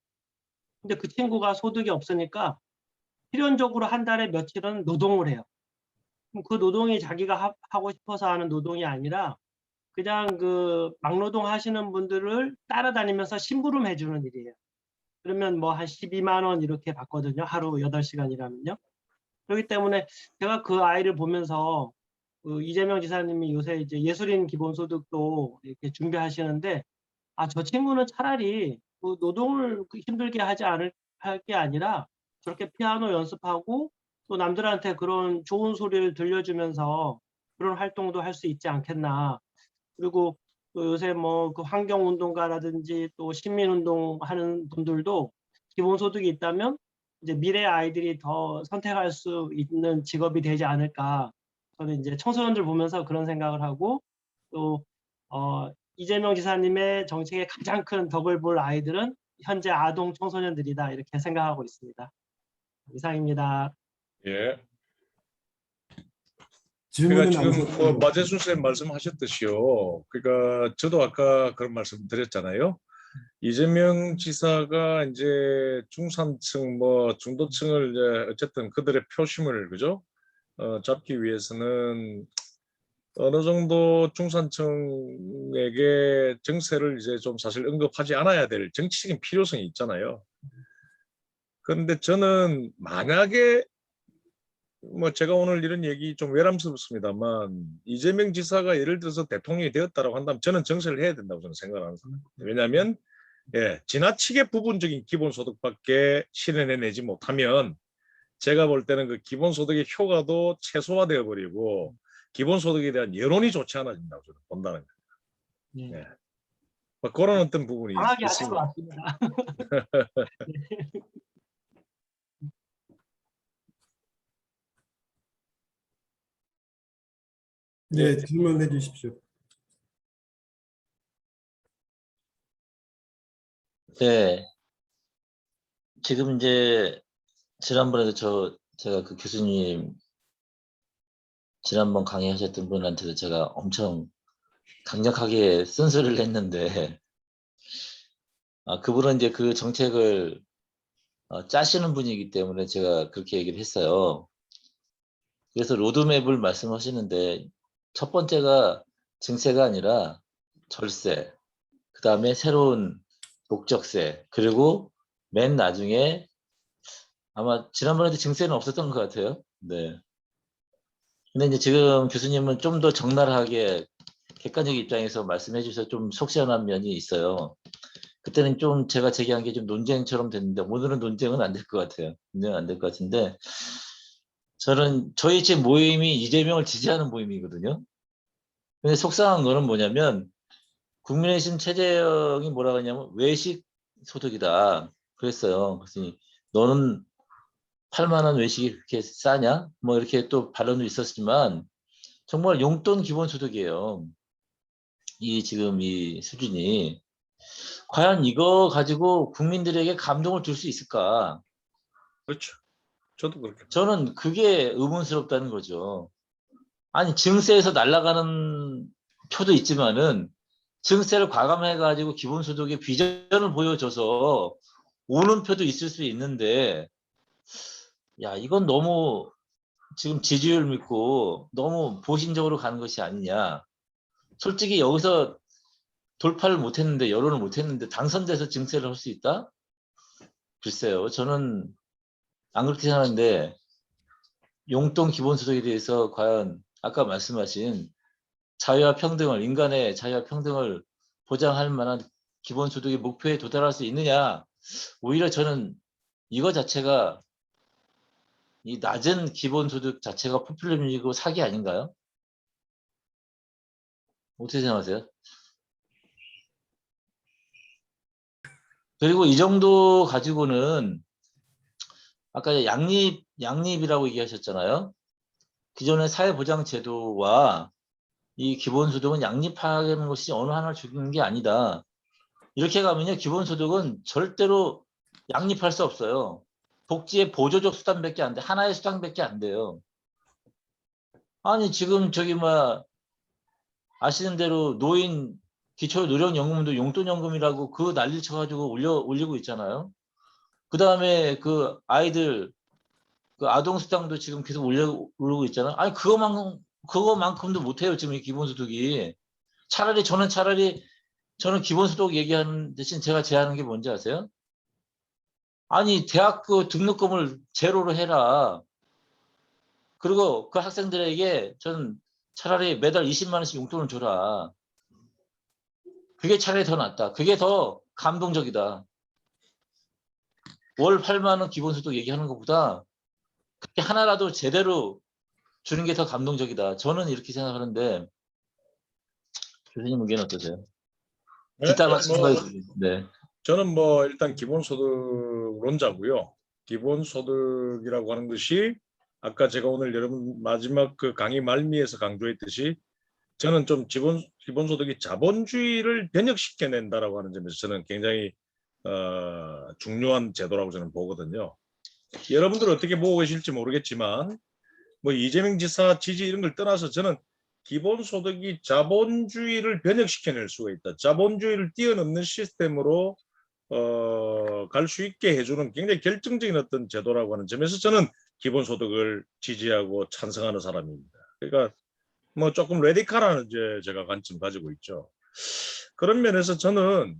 S3: 근데 그 친구가 소득이 없으니까 필연적으로 한 달에 며칠은 노동을 해요. 그럼 그 노동이 자기가 하고 싶어서 하는 노동이 아니라 그냥 그 막노동 하시는 분들을 따라다니면서 심부름 해주는 일이에요. 그러면 뭐 한 12만 원 이렇게 받거든요. 하루 8시간이라면요. 그렇기 때문에 제가 그 아이를 보면서 이재명 지사님이 요새 이제 예술인 기본소득도 이렇게 준비하시는데, 저 친구는 차라리 그 노동을 힘들게 하지 않을 할 게 아니라 저렇게 피아노 연습하고 또 남들한테 그런 좋은 소리를 들려주면서 그런 활동도 할 수 있지 않겠나. 그리고 또 요새 뭐 그 환경운동가라든지 또 시민운동 하는 분들도 기본소득이 있다면 이제 미래 아이들이 더 선택할 수 있는 직업이 되지 않을까. 저는 이제 청소년들 보면서 그런 생각을 하고, 또 이재명 지사님의 정책의 가장 큰 덕을 볼 아이들은 현재 아동 청소년들이다 이렇게 생각하고 있습니다. 이상입니다.
S1: 예.
S2: 질문은
S1: 그러니까 지금 마재순 쌤 말씀하셨듯이요. 그러니까 저도 아까 그런 말씀 드렸잖아요. 이재명 지사가 이제 중산층 뭐 중도층을 이제 어쨌든 그들의 표심을 그죠? 잡기 위해서는 어느 정도 중산층에게 정세를 이제 좀 사실 언급하지 않아야 될 정치적인 필요성이 있잖아요. 그런데 저는 만약에 뭐 제가 오늘 이런 얘기 좀 외람스럽습니다만 이재명 지사가 예를 들어서 대통령이 되었다라고 한다면 저는 정세를 해야 된다고 저는 생각하는 사람입니다. 왜냐하면 지나치게 부분적인 기본소득밖에 실현해내지 못하면 제가 볼 때는 그 기본소득의 효과도 최소화되어 버리고 기본소득에 대한 여론이 좋지 않아진다고 저는 본다는 거예요.
S3: 네.
S1: 예. 뭐 그런 어떤 부분이
S3: 강하게 하신 것
S1: 있습니다.
S3: 같습니다.
S2: 네, 질문해 주십시오.
S4: 네, 지금 이제 지난번에도 제가 그 교수님 지난번 강의하셨던 분한테도 제가 엄청 강력하게 쓴소리를 했는데 그분은 이제 그 정책을 짜시는 분이기 때문에 제가 그렇게 얘기를 했어요. 그래서 로드맵을 말씀하시는데 첫 번째가 증세가 아니라 절세, 그 다음에 새로운 목적세, 그리고 맨 나중에 아마 지난번에도 증세는 없었던 것 같아요. 네. 근데 이제 지금 교수님은 좀 더 적나라하게 객관적 입장에서 말씀해 주셔서 좀 속 시원한 면이 있어요. 그때는 좀 제가 제기한 게 좀 논쟁처럼 됐는데 오늘은 논쟁은 안 될 것 같아요. 논쟁은 안 될 것 같은데 저희 지금 모임이 이재명을 지지하는 모임이거든요. 근데 속상한 거는 뭐냐면 국민의힘 최재형이 뭐라고 하냐면 외식 소득이다 그랬어요. 그래서 너는 8만 원 외식이 그렇게 싸냐? 뭐 이렇게 또 반론도 있었지만 정말 용돈 기본소득이에요. 지금 이 수준이 과연 이거 가지고 국민들에게 감동을 줄 수 있을까?
S1: 그렇죠. 저도 그렇게.
S4: 저는 그게 의문스럽다는 거죠. 아니 증세에서 날아가는 표도 있지만은 증세를 과감해 가지고 기본소득의 비전을 보여줘서 오는 표도 있을 수 있는데 야 이건 너무 지금 지지율 믿고 너무 보신적으로 가는 것이 아니냐. 솔직히 여기서 돌파를 못했는데 여론을 못했는데 당선돼서 증세를 할 수 있다? 글쎄요. 저는 안 그렇게 생각하는데 용돈 기본소득에 대해서 과연 아까 말씀하신 자유와 평등을 인간의 자유와 평등을 보장할 만한 기본소득의 목표에 도달할 수 있느냐? 오히려 저는 이거 자체가 이 낮은 기본소득 자체가 포퓰리즘이고 사기 아닌가요? 어떻게 생각하세요? 그리고 이 정도 가지고는 아까 양립이라고 얘기하셨잖아요. 기존의 사회보장제도와 이 기본소득은 양립하는 것이 어느 하나를 죽이는 게 아니다. 이렇게 가면요, 기본소득은 절대로 양립할 수 없어요. 복지의 보조적 수단밖에 안 돼. 하나의 수단밖에 안 돼요. 아니 지금 아시는 대로 노인 기초노령연금도 용돈연금이라고 그 난리를 쳐가지고 올리고 있잖아요. 그 다음에 그 아이들 그 아동수당도 지금 계속 올리고 있잖아요. 아니 그거만큼도 못해요 지금 이 기본소득이. 저는 기본소득 얘기하는 대신 제가 제안하는 게 뭔지 아세요? 아니 대학교 등록금을 제로로 해라. 그리고 그 학생들에게 저는 차라리 매달 20만 원씩 용돈을 줘라. 그게 차라리 더 낫다. 그게 더 감동적이다. 월 8만 원 기본소득 얘기하는 것보다 그렇게 하나라도 제대로 주는 게 더 감동적이다. 저는 이렇게 생각하는데 교수님 의견 어떠세요? 뒷담화 치지 말고. 네.
S1: 저는 뭐 일단 기본소득론자고요. 기본소득이라고 하는 것이 아까 제가 오늘 여러분 마지막 그 강의 말미에서 강조했듯이 저는 좀 기본소득이 자본주의를 변혁시켜낸다라고 하는 점에서 저는 굉장히 중요한 제도라고 저는 보거든요. 여러분들 어떻게 보고 계실지 모르겠지만 뭐 이재명 지사 지지 이런 걸 떠나서 저는 기본소득이 자본주의를 변혁시켜낼 수가 있다. 자본주의를 뛰어넘는 시스템으로 갈 수 있게 해주는 굉장히 결정적인 어떤 제도라고 하는 점에서 저는 기본소득을 지지하고 찬성하는 사람입니다. 그러니까 뭐 조금 레디칼한 이제 제가 관점 가지고 있죠. 그런 면에서 저는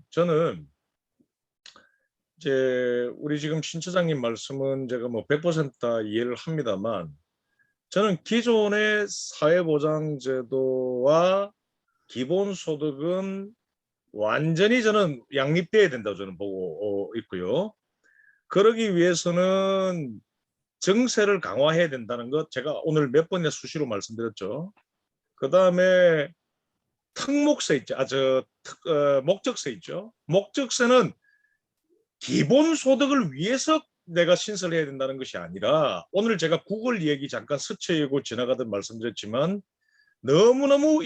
S1: 이제 우리 지금 신 처장님 말씀은 제가 뭐 100% 이해를 합니다만 저는 기존의 사회보장제도와 기본소득은 완전히 저는 양립돼야 된다고 저는 보고 있고요. 그러기 위해서는 정세를 강화해야 된다는 것 제가 오늘 몇 번이나 수시로 말씀드렸죠. 그 다음에 특목세 있죠. 목적세 있죠. 목적세는 기본소득을 위해서 내가 신설해야 된다는 것이 아니라 오늘 제가 구글 얘기 잠깐 스쳐이고 지나가듯 말씀드렸지만 너무너무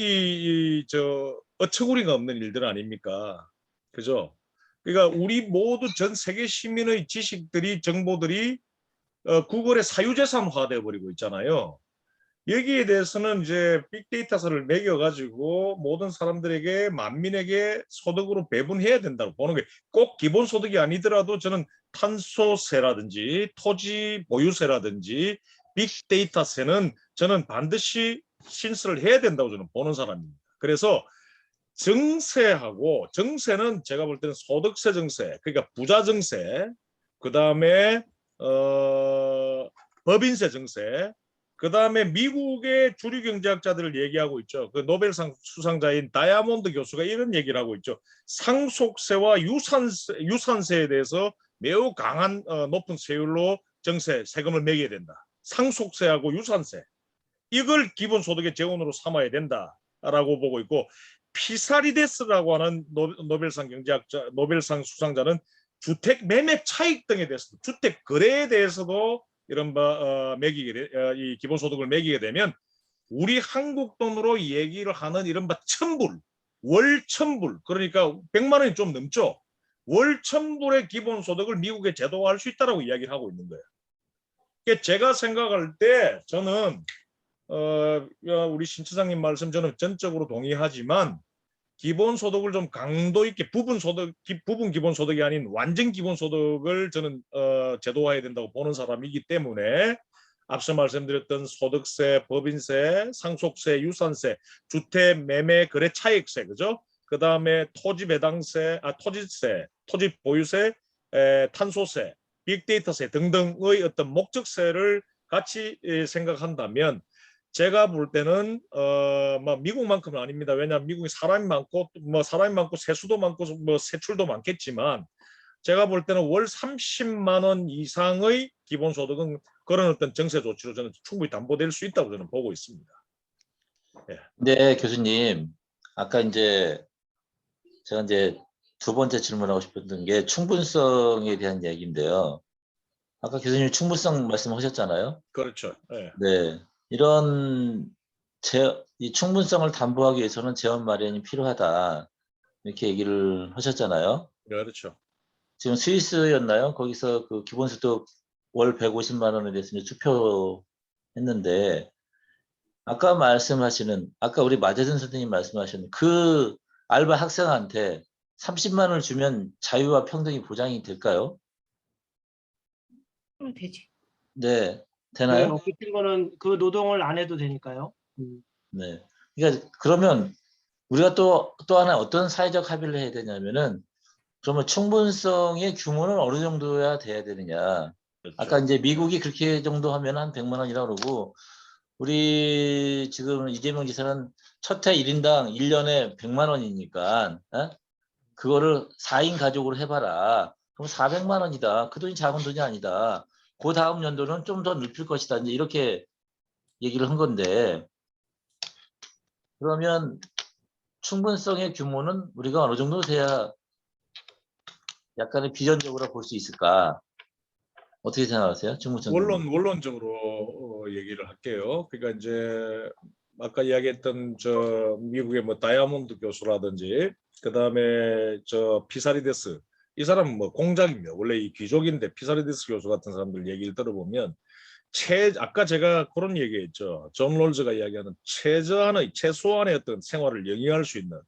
S1: 어처구니가 없는 일들 아닙니까? 그죠? 그러니까 우리 모두 전 세계 시민의 지식들이 정보들이 구글의 사유재산화되어 버리고 있잖아요. 여기에 대해서는 이제 빅데이터를 매겨가지고 모든 사람들에게 만민에게 소득으로 배분해야 된다고 보는 게 꼭 기본소득이 아니더라도 저는 탄소세라든지 토지 보유세라든지 빅데이터세는 저는 반드시 신설을 해야 된다고 저는 보는 사람입니다. 그래서 정세는 제가 볼 때는 소득세 정세, 그러니까 부자 정세, 그 다음에 법인세 정세, 그 다음에 미국의 주류 경제학자들을 얘기하고 있죠. 그 노벨상 수상자인 다이아몬드 교수가 이런 얘기를 하고 있죠. 상속세와 유산세에 대해서 매우 강한 높은 세율로 세금을 매겨야 된다. 상속세하고 유산세. 이걸 기본소득의 재원으로 삼아야 된다라고 보고 있고 피사리데스라고 하는 노벨상 수상자는 주택 매매 차익 등에 대해서 주택 거래에 대해서도 이런 이 기본소득을 매기게 되면 우리 한국 돈으로 얘기를 하는 이른바 월 1,000불 그러니까 100만 원이 좀 넘죠. 월 1,000불의 기본소득을 미국에 제도화할 수 있다라고 이야기를 하고 있는 거예요. 그러니까 제가 생각할 때 저는 우리 신 처장님 말씀 저는 전적으로 동의하지만 기본소득을 좀 강도 있게 부분 기본소득이 아닌 완전 기본소득을 저는 제도화해야 된다고 보는 사람이기 때문에 앞서 말씀드렸던 소득세, 법인세, 상속세, 유산세, 주택 매매 거래 차익세, 그죠? 그 다음에 토지세, 토지 보유세, 탄소세, 빅데이터세 등등의 어떤 목적세를 같이 생각한다면 제가 볼 때는 미국만큼은 아닙니다. 왜냐하면 미국이 사람이 많고 세수도 많고 세출도 많겠지만 제가 볼 때는 월 30만 원 이상의 기본소득은 그런 어떤 정세 조치로 저는 충분히 담보될 수 있다고 저는 보고 있습니다. 예.
S4: 네, 교수님. 아까 제가 두 번째 질문하고 싶었던 게 충분성에 대한 얘기인데요. 아까 교수님 충분성 말씀하셨잖아요.
S1: 그렇죠. 예.
S4: 네. 이 충분성을 담보하기 위해서는 재원 마련이 필요하다. 이렇게 얘기를 하셨잖아요.
S1: 그렇죠.
S4: 지금 스위스였나요? 거기서 그 기본소득 월 150만 원에 대해서 투표했는데, 아까 우리 마재선 선생님 말씀하신 그 알바 학생한테 30만 원을 주면 자유와 평등이 보장이 될까요?
S5: 되지.
S4: 네. 되나요?
S3: 그 친구는 그 노동을 안 해도 되니까요.
S4: 네. 그러니까 그러면 우리가 또 하나 어떤 사회적 합의를 해야 되냐면은 그러면 충분성의 규모는 어느 정도야 돼야 되느냐.
S1: 그렇죠.
S4: 아까 미국이 그렇게 정도 하면 한 100만 원이라고 그러고 우리 지금 이재명 지사는 첫 해 1인당 1년에 100만 원이니까 그거를 4인 가족으로 해봐라. 그럼 400만 원이다. 그 돈이 작은 돈이 아니다. 그 다음 연도는 좀 더 높일 것이다. 이렇게 얘기를 한 건데 그러면 충분성의 규모는 우리가 어느 정도 돼야 약간의 비전적으로 볼 수 있을까? 어떻게 생각하세요? 충분성.
S1: 원론적으로 얘기를 할게요. 그러니까 이제 아까 이야기했던 미국의 다이아몬드 교수라든지 그다음에 피사리데스 이 사람은 공작입니다. 원래 이 귀족인데 피사리데스 교수 같은 사람들 얘기를 들어보면 아까 제가 그런 얘기했죠. 존 롤즈가 이야기하는 최소한의 어떤 생활을 영위할 수 있는,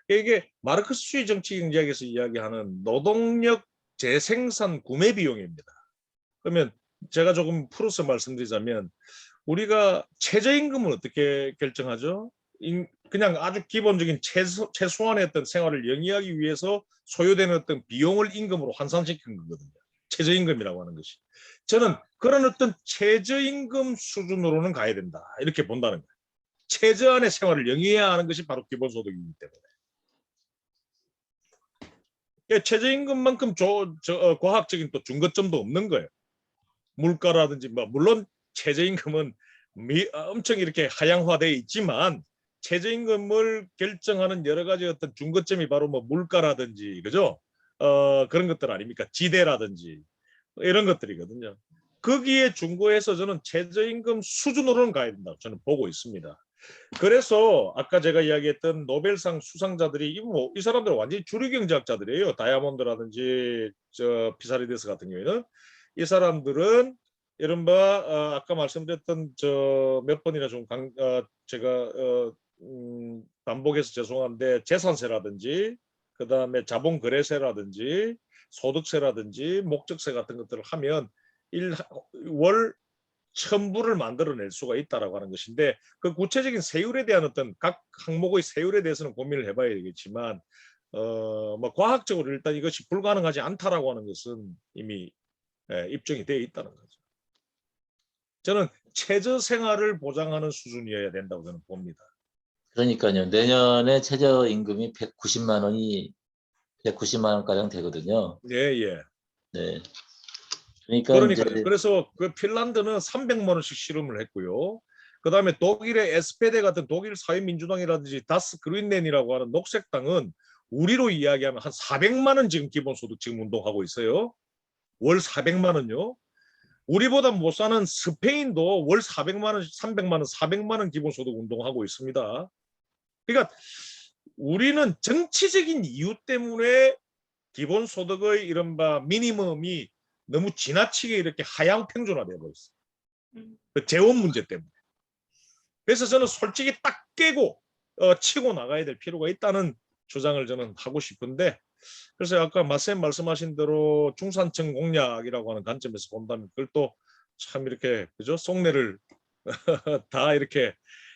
S1: 이게 마르크스주의 정치 경제학에서 이야기하는 노동력 재생산 구매 비용입니다. 그러면 제가 조금 풀어서 말씀드리자면, 우리가 최저임금은 어떻게 결정하죠? 그냥 아주 기본적인 최소한의 어떤 생활을 영위하기 위해서 소요되는 어떤 비용을 임금으로 환산시킨 거거든요. 최저임금이라고 하는 것이. 저는 그런 어떤 최저임금 수준으로는 가야 된다, 이렇게 본다는 거예요. 최저한의 생활을 영위해야 하는 것이 바로 기본소득이기 때문에. 최저임금만큼 과학적인 또 준거점도 없는 거예요. 물가라든지, 물론 최저임금은 엄청 이렇게 하향화되어 있지만, 최저임금을 결정하는 여러 가지 어떤 준거점이 바로 물가라든지, 그죠? 그런 것들 아닙니까? 지대라든지 이런 것들이거든요. 거기에 준거해서 저는 최저임금 수준으로는 가야 된다고 저는 보고 있습니다. 그래서 아까 제가 이야기했던 노벨상 수상자들이 이 사람들은 완전히 주류 경제학자들이에요. 다이아몬드라든지 피사리데스 같은 경우에는 이 사람들은 이른바 아까 말씀드렸던 몇 번이나 좀 제가 반복해서 죄송한데, 재산세라든지 그다음에 자본거래세라든지 소득세라든지 목적세 같은 것들을 하면 월 1000불을 만들어낼 수가 있다라고 하는 것인데, 그 구체적인 세율에 대한 어떤 각 항목의 세율에 대해서는 고민을 해봐야 되겠지만, 과학적으로 일단 이것이 불가능하지 않다라고 하는 것은 이미 입증이 되어 있다는 거죠. 저는 최저 생활을 보장하는 수준이어야 된다고 저는 봅니다.
S4: 그러니까요. 내년에 최저임금이 190만 원 가량 되거든요.
S1: 예, 예.
S4: 네. 그러니까
S1: 그러니까요.
S4: 이제
S1: 그래서 그 핀란드는 300만 원씩 실험을 했고요. 그다음에 독일의 SPD 같은 독일 사회민주당이라든지 다스 그린넨이라고 하는 녹색당은 우리로 이야기하면 한 400만 원 지금 기본소득 지금 운동하고 있어요. 월 400만 원요. 우리보다 못 사는 스페인도 월 400만 원, 300만 원, 400만 원 기본소득 운동하고 있습니다. 그러니까 우리는 정치적인 이유 때문에 기본소득의 이른바 미니멈이 너무 지나치게 이렇게 하향평준화되어 버렸어요. 그 재원 문제 때문에. 그래서 저는 솔직히 딱 깨고 치고 나가야 될 필요가 있다는 주장을 저는 하고 싶은데, 그래서 아까 마쌤 말씀하신 대로 중산층 공략이라고 하는 관점에서 본다면 그걸 또 참 이렇게 그죠? 속내를 다 이렇게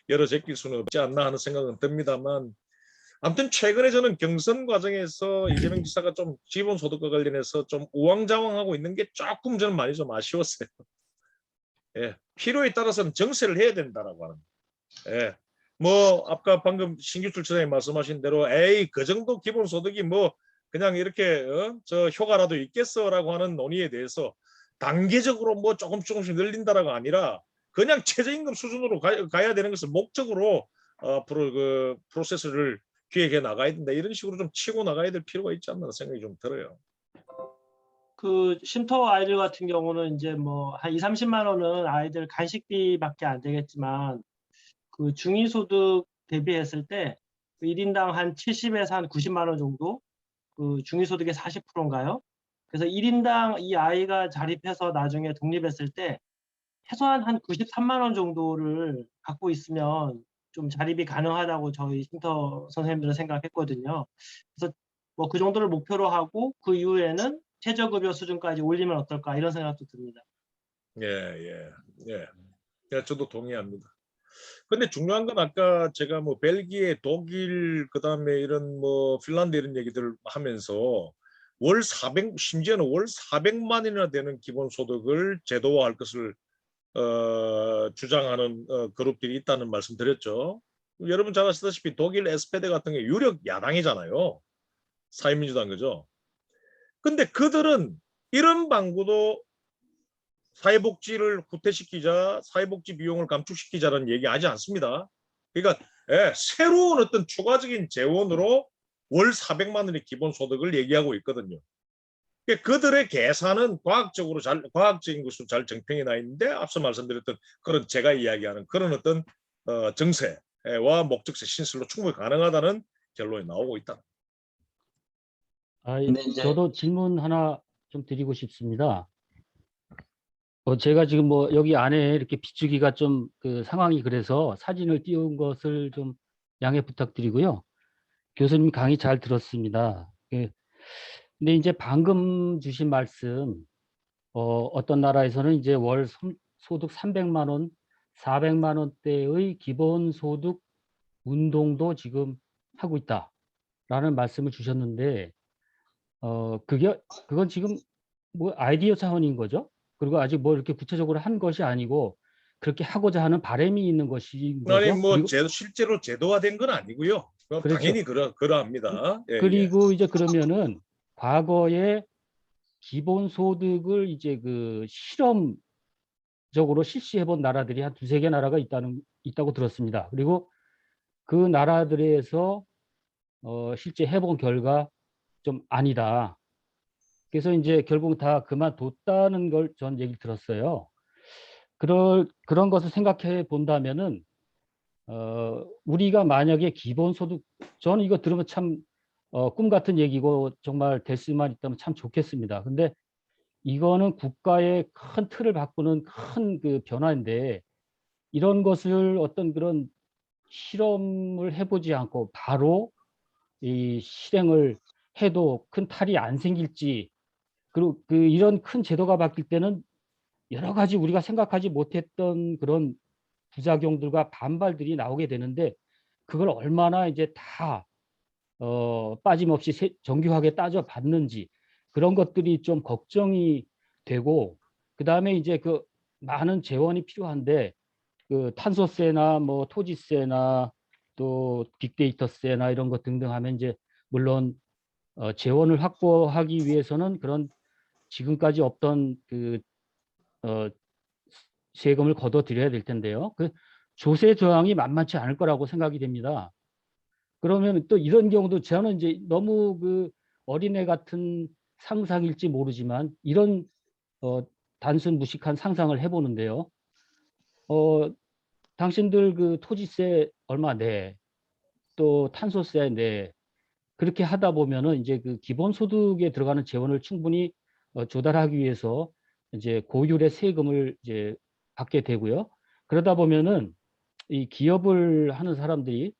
S1: 열어 제낄 수는 없지 않나 하는 생각은 듭니다만, 아무튼 최근에 저는 경선 과정에서 이재명 지사가 좀 기본소득과 관련해서 좀 우왕좌왕하고 있는 게 조금 저는 많이 좀 아쉬웠어요. 예, 필요에 따라서는 정세를 해야 된다라고 하는. 예, 아까 방금 신규철 처장님 말씀하신 대로 그 정도 기본소득이 그냥 이렇게 저 효과라도 있겠어라고 하는 논의에 대해서 단계적으로 조금씩 늘린다라가 아니라 그냥 최저임금 수준으로 가야 되는 것을 목적으로 앞으로 그 프로세스를 기획해 나가야 된다, 이런 식으로 좀 치고 나가야 될 필요가 있지 않나 생각이 좀 들어요.
S3: 그 쉼터 아이들 같은 경우는 이제 한 2, 30만 원은 아이들 간식비밖에 안 되겠지만, 그 중위소득 대비했을 때 1인당 한 70에서 한 90만 원 정도, 그 중위소득의 40%인가요? 그래서 1인당 이 아이가 자립해서 나중에 독립했을 때 최소한 한 93만 원 정도를 갖고 있으면 좀 자립이 가능하다고 저희 쉼터 선생님들은 생각했거든요. 그래서 그 정도를 목표로 하고 그 이후에는 최저급여 수준까지 올리면 어떨까, 이런 생각도 듭니다.
S1: 예, 예, 예. 예, 저도 동의합니다. 근데 중요한 건 아까 제가 벨기에, 독일, 그다음에 이런 핀란드 이런 얘기들을 하면서 심지어는 월 400만이나 되는 기본소득을 제도화할 것을 주장하는 그룹들이 있다는 말씀 드렸죠. 여러분 잘 아시다시피 독일 SPD 같은 게 유력 야당이잖아요. 사회민주당, 그죠? 근데 그들은 이런 방구도 사회복지를 후퇴시키자, 사회복지 비용을 감축시키자는 얘기하지 않습니다. 그러니까 새로운 어떤 추가적인 재원으로 월 400만 원의 기본소득을 얘기하고 있거든요. 그러니까 그들의 계산은 과학적인 것으로 잘 정평이 나 있는데, 앞서 말씀드렸던 그런 제가 이야기하는 그런 어떤 정세와 목적세 신설로 충분히 가능하다는 결론이 나오고 있다.
S4: 근데 이제
S5: 저도 질문 하나 좀 드리고 싶습니다. 제가 지금 뭐 여기 안에 이렇게 비추기가 좀 그 상황이 그래서 사진을 띄운 것을 좀 양해 부탁드리고요. 교수님 강의 잘 들었습니다. 근데 이제 방금 주신 말씀, 어떤 나라에서는 이제 월 소득 300만 원, 400만 원대의 기본소득 운동도 지금 하고 있다라는 말씀을 주셨는데, 그건 지금 뭐 아이디어 차원인 거죠? 그리고 아직 뭐 이렇게 구체적으로 한 것이 아니고 그렇게 하고자 하는 바람이 있는 것인
S1: 아니
S5: 거죠?
S1: 뭐
S5: 그리고
S1: 실제로 제도화된 건 아니고요. 그럼
S5: 그렇죠.
S1: 당연히 그러합니다. 예, 예.
S5: 그리고 이제 그러면은 과거에 기본소득을 이제 그 실험적으로 실시해 본 나라들이 한 두세 개 나라가 있다고 들었습니다. 그리고 그 나라들에서 실제 해본 결과 좀 아니다. 그래서 이제 결국 다 그만뒀다는 걸 전 얘기 들었어요. 그런 것을 생각해 본다면은 우리가 만약에 기본소득, 저는 이거 들으면 참 꿈 같은 얘기고 정말 될 수만 있다면 참 좋겠습니다. 근데 이거는 국가의 큰 틀을 바꾸는 큰 그 변화인데 이런 것을 어떤 그런 실험을 해보지 않고 바로 이 실행을 해도 큰 탈이 안 생길지, 그리고 이런 큰 제도가 바뀔 때는 여러 가지 우리가 생각하지 못했던 그런 부작용들과 반발들이 나오게 되는데 그걸 얼마나 이제 다 빠짐없이 정교하게 따져봤는지 그런 것들이 좀 걱정이 되고, 그다음에 이제 그 많은 재원이 필요한데 그 탄소세나 뭐 토지세나 또 빅데이터세나 이런 것 등등 하면 이제 물론 재원을 확보하기 위해서는 그런 지금까지 없던 그 어, 세금을 걷어들여야 될 텐데요. 그 조세 저항이 만만치 않을 거라고 생각이 됩니다. 그러면 또 이런 경우도 저는 이제 너무 그 어린애 같은 상상일지 모르지만 이런 어, 단순 무식한 상상을 해보는데요. 당신들 그 토지세 얼마 내, 또 탄소세 내, 그렇게 하다 보면은 이제 그 기본소득에 들어가는 재원을 충분히 조달하기 위해서 이제 고율의 세금을 이제 받게 되고요. 그러다 보면은 이 기업을 하는 사람들이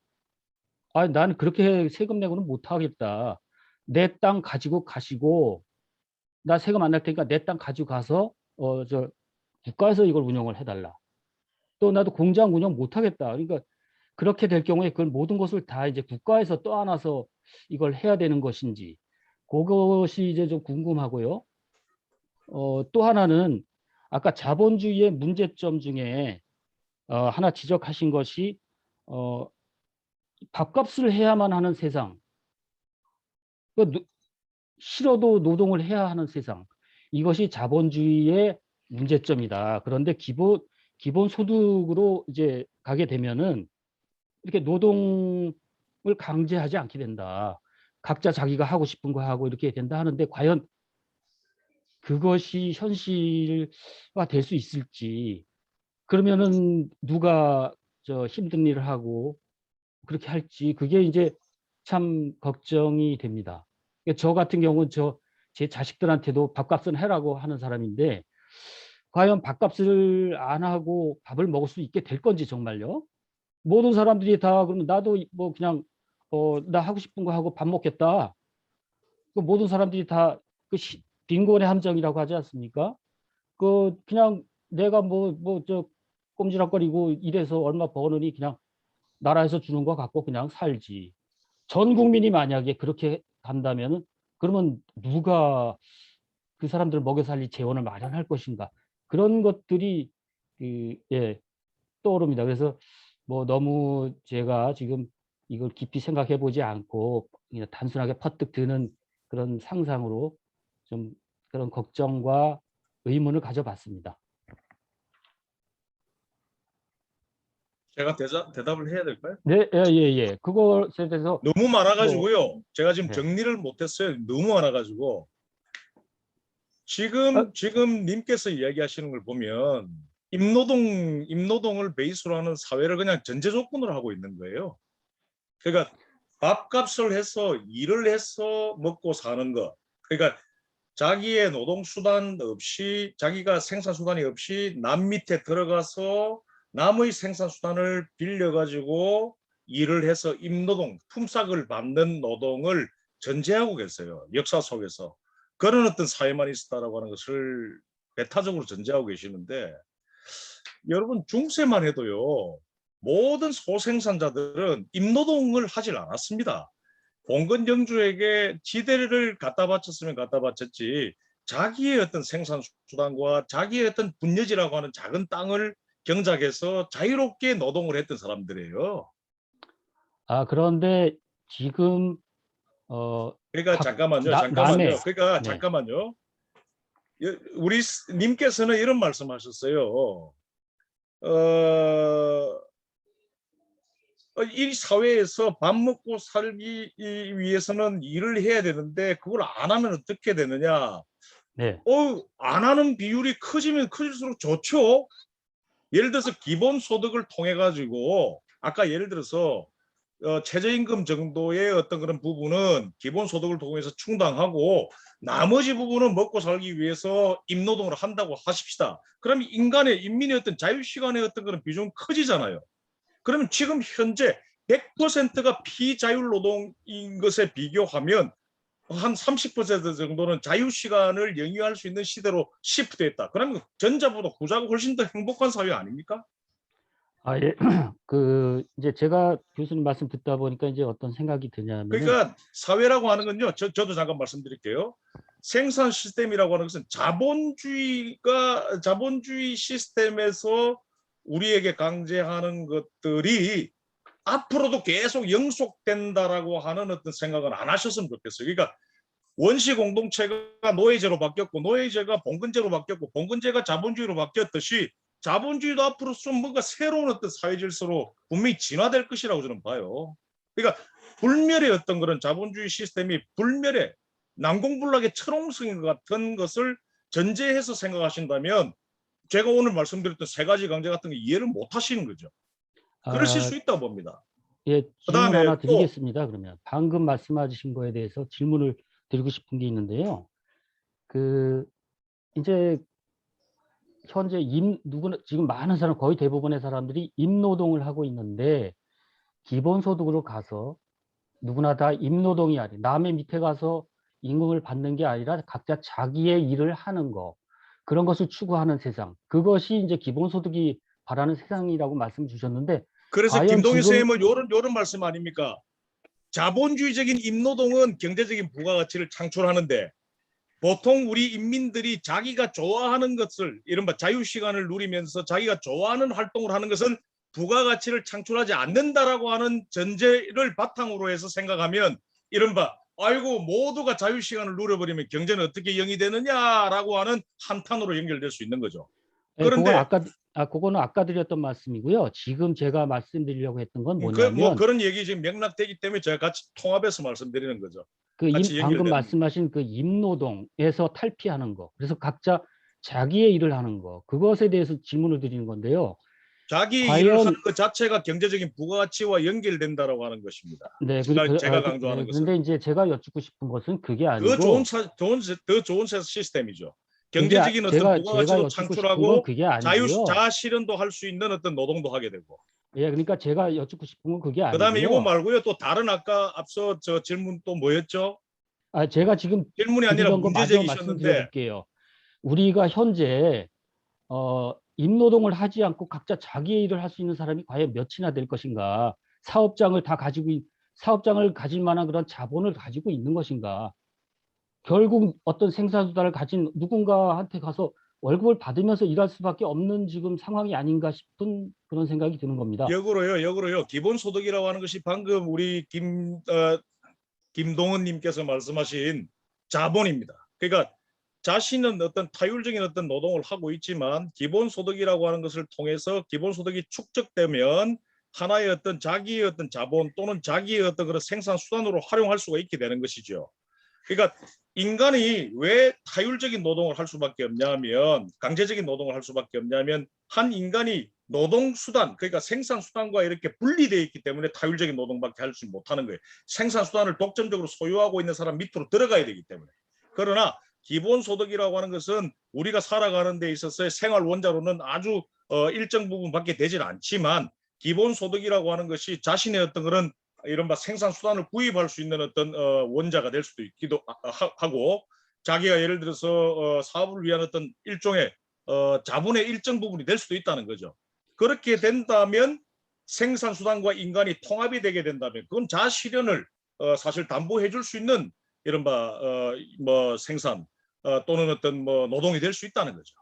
S5: 나는 그렇게 세금 내고는 못 하겠다. 내 땅 가지고 가시고 나 세금 안 낼 테니까 내 땅 가지고 가서 저 국가에서 이걸 운영을 해달라. 또 나도 공장 운영 못 하겠다. 그러니까 그렇게 될 경우에 그걸 모든 것을 다 이제 국가에서 떠안아서 이걸 해야 되는 것인지 그것이 이제 좀 궁금하고요. 또 하나는 아까 자본주의의 문제점 중에 하나 지적하신 것이 어, 밥값을 해야만 하는 세상, 싫어도 노동을 해야 하는 세상, 이것이 자본주의의 문제점이다. 그런데 기본 소득으로 이제 가게 되면은 이렇게 노동을 강제하지 않게 된다. 각자 자기가 하고 싶은 거 하고 이렇게 된다 하는데 과연 그것이 현실화 될 수 있을지, 그러면은 누가 저 힘든 일을 하고 그렇게 할지 그게 이제 참 걱정이 됩니다. 저 같은 경우는 제 자식들한테도 밥값은 해라고 하는 사람인데 과연 밥값을 안 하고 밥을 먹을 수 있게 될 건지 정말요. 모든 사람들이 다 그러면 나도 뭐 그냥 나 하고 싶은 거 하고 밥 먹겠다. 그 모든 사람들이 다 그 빈곤의 함정이라고 하지 않습니까? 그냥 내가 저 꼼지락거리고 이래서 얼마 버느니 그냥 나라에서 주는 거 갖고 그냥 살지. 전 국민이 만약에 그렇게 간다면은 그러면 누가 그 사람들 먹여 살릴 재원을 마련할 것인가? 그런 것들이 예, 떠오릅니다. 그래서 뭐 너무 제가 지금 이걸 깊이 생각해 보지 않고 그냥 단순하게 퍼뜩 드는 그런 상상으로 좀 그런 걱정과 의문을 가져봤습니다.
S1: 제가 대답을 해야 될까요?
S5: 네, 예, 예, 예. 그것에 대해서
S1: 너무 많아가지고요. 제가 지금
S5: 네.
S1: 정리를 못했어요. 너무 많아가지고
S5: 아,
S1: 지금 님께서 이야기하시는 걸 보면 임노동을 베이스로 하는 사회를 그냥 전제 조건으로 하고 있는 거예요. 그러니까 밥값을 해서 일을 해서 먹고 사는 것. 그러니까 자기의 노동 수단 없이 자기가 생산 수단이 없이 남 밑에 들어가서 남의 생산 수단을 빌려 가지고 일을 해서 임노동, 품삯을 받는 노동을 전제하고 계세요. 역사 속에서. 그런 어떤 사회만 있었다라고 하는 것을 배타적으로 전제하고 계시는데 여러분 중세만 해도요. 모든 소생산자들은 임노동을 하질 않았습니다. 봉건 영주에게 지대를 갖다 바쳤으면 갖다 바쳤지 자기의 어떤 생산 수단과 자기의 어떤 분여지라고 하는 작은 땅을 경작해서 자유롭게 노동을 했던 사람들이에요.
S5: 그런데 지금
S1: 그러니까
S5: 각
S1: 잠깐만요.
S5: 남의
S1: 그러니까
S5: 네.
S1: 잠깐만요. 우리 님께서는 이런 말씀하셨어요. 이 사회에서 밥 먹고 살기 위해서는 일을 해야 되는데 그걸 안 하면 어떻게 되느냐?
S5: 네.
S1: 안 하는 비율이 커지면 커질수록 좋죠. 예를 들어서 기본소득을 통해 가지고 아까 예를 들어서 최저임금 정도의 어떤 그런 부분은 기본소득을 통해서 충당하고 나머지 부분은 먹고 살기 위해서 임노동을 한다고 하십시다. 그러면 인민의 어떤 자유시간의 어떤 그런 비중은 커지잖아요. 그러면 지금 현재 100%가 피자율 노동인 것에 비교하면 한 30% 정도는 자유시간을 영위할 수 있는 시대로 시프트했다. 그러면 전자보다 후자가 훨씬 더 행복한 사회 아닙니까?
S5: 예. 이제 제가 교수님 말씀 듣다 보니까 이제 어떤 생각이 드냐면은
S1: 그러니까 사회라고 하는 건요. 저도 잠깐 말씀드릴게요. 생산 시스템이라고 하는 것은 자본주의 시스템에서 우리에게 강제하는 것들이 앞으로도 계속 영속된다라고 하는 어떤 생각은 안 하셨으면 좋겠어요. 그러니까 원시 공동체가 노예제로 바뀌었고 노예제가 봉건제로 바뀌었고 봉건제가 자본주의로 바뀌었듯이 자본주의도 앞으로 좀 뭔가 새로운 어떤 사회 질서로 분명히 진화될 것이라고 저는 봐요. 그러니까 불멸의 어떤 그런 자본주의 시스템이 불멸의 난공불락의 철옹성 같은 것을 전제해서 생각하신다면 제가 오늘 말씀드렸던 세 가지 강제 같은 거 이해를 못 하시는 거죠. 그러실 수 있다고 봅니다.
S5: 예, 질문
S1: 그다음에
S5: 하나
S1: 또
S5: 드리겠습니다. 그러면 방금 말씀하신 거에 대해서 질문을 드리고 싶은 게 있는데요. 이제 현재 누구나 지금 많은 사람 거의 대부분의 사람들이 임노동을 하고 있는데 기본소득으로 가서 누구나 다 임노동이 아니라 남의 밑에 가서 임금을 받는 게 아니라 각자 자기의 일을 하는 거 그런 것을 추구하는 세상 그것이 이제 기본소득이 바라는 세상이라고 말씀 주셨는데
S1: 그래서
S5: 과연
S1: 김동희
S5: 지금
S1: 선생님은 요런 말씀 아닙니까? 자본주의적인 임노동은 경제적인 부가가치를 창출하는데 보통 우리 인민들이 자기가 좋아하는 것을 이른바 자유시간을 누리면서 자기가 좋아하는 활동을 하는 것은 부가가치를 창출하지 않는다라고 하는 전제를 바탕으로 해서 생각하면 이른바 아이고 모두가 자유시간을 누려버리면 경제는 어떻게 영이 되느냐라고 하는 한탄으로 연결될 수 있는 거죠. 그런데
S5: 그거는 아까 드렸던 말씀이고요. 지금 제가 말씀드리려고 했던 건
S1: 뭐
S5: 뭐냐면
S1: 그런 얘기 지금 맥락되기 때문에 제가 같이 통합해서 말씀드리는 거죠. 같이
S5: 방금
S1: 연결되는
S5: 말씀하신 그 임노동에서 탈피하는 거. 그래서 각자 자기의 일을 하는 거. 그것에 대해서 질문을 드리는 건데요.
S1: 자기 일을
S5: 과연
S1: 하는 것 자체가 경제적인 부가가치와 연결된다라고 하는 것입니다.
S5: 네,
S1: 제가 강조하는 것은
S5: 그런데 이제 제가 여쭙고 싶은 것은 그게
S1: 더
S5: 아니고
S1: 좋은 시스템이죠. 경제적인 어떤
S5: 제가
S1: 부가가치도
S5: 여쭙고 싶은 건
S1: 창출하고
S5: 그게 아니고요.
S1: 자아실현도 할 수 있는 어떤 노동도 하게 되고.
S5: 예, 그러니까 제가 여쭙고 싶은 건 그게
S1: 그다음에 이거
S5: 아니고요.
S1: 말고요. 또 다른 아까 앞서 저 질문 또 뭐였죠?
S5: 제가 지금
S1: 질문이 아니라
S5: 드리던 거
S1: 문제
S5: 마저
S1: 제기셨는데
S5: 말씀드려볼게요. 우리가 현재 임노동을 하지 않고 각자 자기의 일을 할 수 있는 사람이 과연 몇이나 될 것인가? 사업장을 가질 만한 그런 자본을 가지고 있는 것인가? 결국 어떤 생산수단을 가진 누군가한테 가서 월급을 받으면서 일할 수밖에 없는 지금 상황이 아닌가 싶은 그런 생각이 드는 겁니다.
S1: 역으로요. 기본소득이라고 하는 것이 방금 우리 김동헌님께서 말씀하신 자본입니다. 그러니까 자신은 어떤 타율적인 어떤 노동을 하고 있지만 기본소득이라고 하는 것을 통해서 기본소득이 축적되면 하나의 어떤 자기의 어떤 자본 또는 자기의 어떤 그런 생산 수단으로 활용할 수가 있게 되는 것이죠. 그러니까 인간이 왜 타율적인 노동을 할 수밖에 없냐면 강제적인 노동을 할 수밖에 없냐면 한 인간이 노동수단 그러니까 생산수단과 이렇게 분리되어 있기 때문에 타율적인 노동밖에 할 수 못하는 거예요. 생산수단을 독점적으로 소유하고 있는 사람 밑으로 들어가야 되기 때문에. 그러나 기본소득이라고 하는 것은 우리가 살아가는 데 있어서의 생활 원자로는 아주 일정 부분밖에 되질 않지만 기본소득이라고 하는 것이 자신의 어떤 그런 이른바 생산수단을 구입할 수 있는 어떤 원자가 될 수도 있기도 하고 자기가 예를 들어서 사업을 위한 어떤 일종의 자본의 일정 부분이 될 수도 있다는 거죠. 그렇게 된다면 생산수단과 인간이 통합이 되게 된다면 그건 자아실현을 사실 담보해 줄 수 있는 이른바 뭐 생산 또는 어떤 뭐 노동이 될 수 있다는 거죠.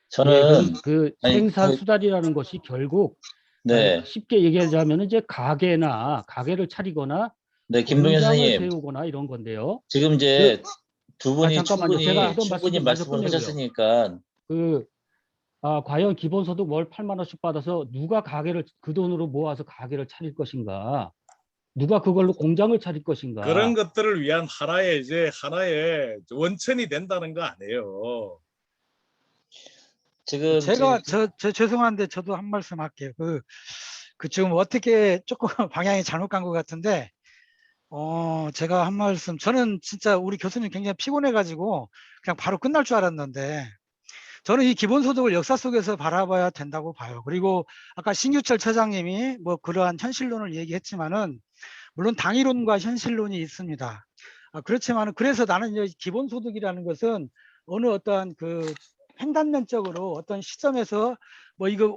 S4: 저는
S5: 그
S4: 아니,
S5: 생산 수단이라는 것이 결국
S4: 네,
S5: 쉽게 얘기하자면 이제 가게를 차리거나
S4: 네, 김동현
S5: 공장을
S4: 선생님,
S5: 세우거나 이런 건데요.
S4: 지금 이제 두 분이
S5: 잠깐만요. 제가 하던
S4: 충분히
S5: 말씀 좀 먼저
S4: 말씀을
S5: 끝내고요.
S4: 하셨으니까
S5: 과연 기본소득 월 8만 원씩 받아서 누가 그 돈으로 모아서 가게를 차릴 것인가? 누가 그걸로 공장을 차릴 것인가?
S1: 그런 것들을 위한 하나의 원천이 된다는 거 아니에요.
S4: 지금
S6: 제가 죄송한데 저도 한 말씀 할게요. 그 지금 어떻게 조금 방향이 잘못 간 것 같은데 제가 한 말씀, 저는 진짜 우리 교수님 굉장히 피곤해가지고 그냥 바로 끝날 줄 알았는데 저는 이 기본소득을 역사 속에서 바라봐야 된다고 봐요. 그리고 아까 신규철 처장님이 뭐 그러한 현실론을 얘기했지만은 물론 당위론과 현실론이 있습니다. 그렇지만 그래서 나는 이 기본소득이라는 것은 어느 어떠한 그 횡단면적으로 어떤 시점에서 뭐 이거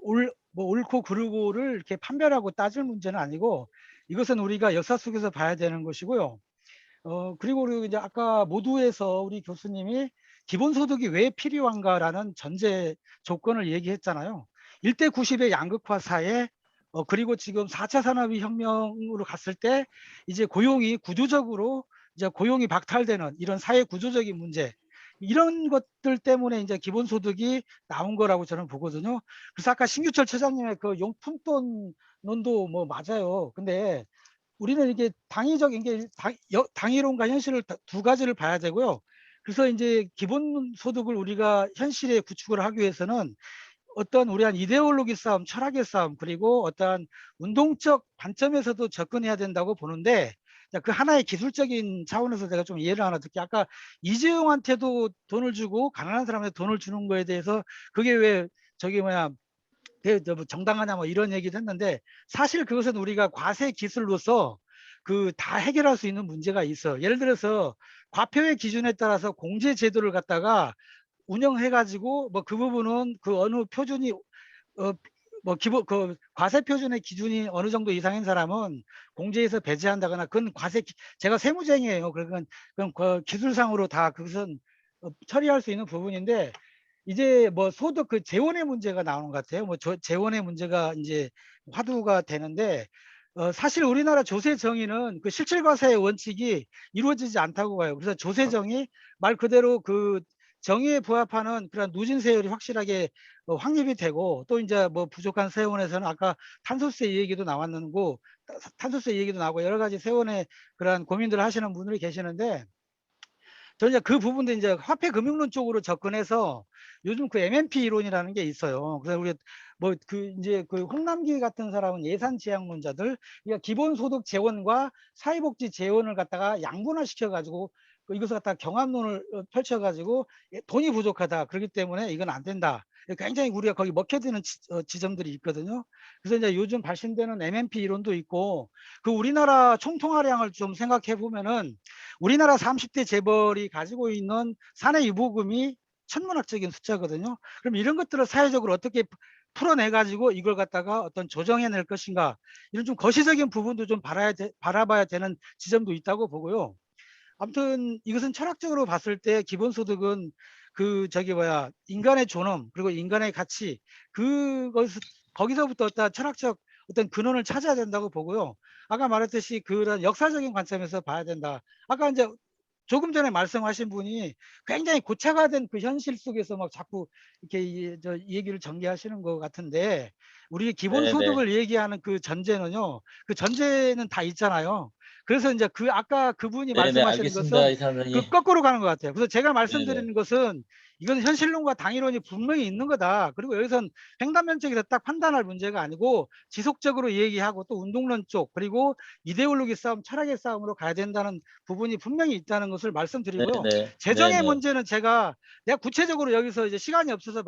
S6: 옳고 그르고를 이렇게 판별하고 따질 문제는 아니고 이것은 우리가 역사 속에서 봐야 되는 것이고요. 그리고 이제 아까 모두에서 우리 교수님이 기본소득이 왜 필요한가라는 전제 조건을 얘기했잖아요. 1대 90의 양극화 사회, 그리고 지금 4차 산업혁명으로 갔을 때 이제 고용이 구조적으로 이제 고용이 박탈되는 이런 사회 구조적인 문제, 이런 것들 때문에 이제 기본소득이 나온 거라고 저는 보거든요. 그래서 아까 신규철 처장님의 그 용품돈론도 뭐 맞아요. 근데 우리는 이게 당위적인 게 당위론과 현실을 두 가지를 봐야 되고요. 그래서 이제 기본소득을 우리가 현실에 구축을 하기 위해서는 어떤 우리 한 이데올로기 싸움, 철학의 싸움, 그리고 어떠한 운동적 관점에서도 접근해야 된다고 보는데 그 하나의 기술적인 차원에서 제가 좀 이해를 하나 듣게 아까 이재용한테도 돈을 주고 가난한 사람한테 돈을 주는 거에 대해서 그게 왜 저기 뭐야 정당하냐 뭐 이런 얘기도 했는데 사실 그것은 우리가 과세 기술로서 그 다 해결할 수 있는 문제가 있어. 예를 들어서 과표의 기준에 따라서 공제 제도를 갖다가 운영해 가지고 뭐 그 부분은 그 어느 표준이 뭐 기본 그 과세 표준의 기준이 어느 정도 이상인 사람은 공제에서 배제한다거나 그건 제가 세무쟁이에요. 그러니까 그건 그 기술상으로 다 그것은 처리할 수 있는 부분인데 이제 뭐 소득 그 재원의 문제가 나오는 것 같아요. 뭐 재원의 문제가 이제 화두가 되는데 사실 우리나라 조세 정의는 그 실질과세의 원칙이 이루어지지 않다고 봐요. 그래서 조세 정의 말 그대로 그 정의에 부합하는 그런 누진 세율이 확실하게 확립이 되고 또 이제 뭐 부족한 세원에서는 아까 탄소세 얘기도 나왔는고 탄소세 얘기도 나오고 여러 가지 세원의 그런 고민들을 하시는 분들이 계시는데 저는 이제 그 부분도 이제 화폐 금융론 쪽으로 접근해서 요즘 그 MMP 이론이라는 게 있어요. 그래서 우리 뭐 그 이제 그 홍남기 같은 사람은 예산 지향론자들, 그러니까 기본소득 재원과 사회복지 재원을 갖다가 양분화시켜 가지고 이것을 갖다가 경합론을 펼쳐가지고 돈이 부족하다. 그렇기 때문에 이건 안 된다. 굉장히 우리가 거기 먹혀드는 지점들이 있거든요. 그래서 이제 요즘 발신되는 MMP 이론도 있고 그 우리나라 총통화량을 좀 생각해 보면은 우리나라 30대 재벌이 가지고 있는 사내 유보금이 천문학적인 숫자거든요. 그럼 이런 것들을 사회적으로 어떻게 풀어내 가지고 이걸 갖다가 어떤 조정해낼 것인가 이런 좀 거시적인 부분도 좀 바라봐야 되는 지점도 있다고 보고요. 아무튼 이것은 철학적으로 봤을 때 기본소득은 그 저기 뭐야 인간의 존엄 그리고 인간의 가치 거기서부터 어떤 철학적 어떤 근원을 찾아야 된다고 보고요. 아까 말했듯이 그런 역사적인 관점에서 봐야 된다. 아까 이제 조금 전에 말씀하신 분이 굉장히 고차가 된 그 현실 속에서 막 자꾸 이렇게 저 얘기를 전개하시는 것 같은데 우리 기본소득을 얘기하는 그 전제는요. 그 전제는 다 있잖아요. 그래서 이제 그 아까 그분이
S4: 네네,
S6: 말씀하시는
S4: 알겠습니다,
S6: 것은
S4: 이사장님.
S6: 그 거꾸로 가는 것 같아요. 그래서 제가
S4: 네네.
S6: 말씀드리는 것은 이건 현실론과 당위론이 분명히 있는 거다. 그리고 여기선 횡단면 쪽에서 딱 판단할 문제가 아니고 지속적으로 얘기하고 또 운동론 쪽 그리고 이데올로기 싸움, 철학의 싸움으로 가야 된다는 부분이 분명히 있다는 것을 말씀드리고요.
S4: 네네.
S6: 재정의
S4: 네네.
S6: 문제는 내가 구체적으로 여기서 이제 시간이 없어서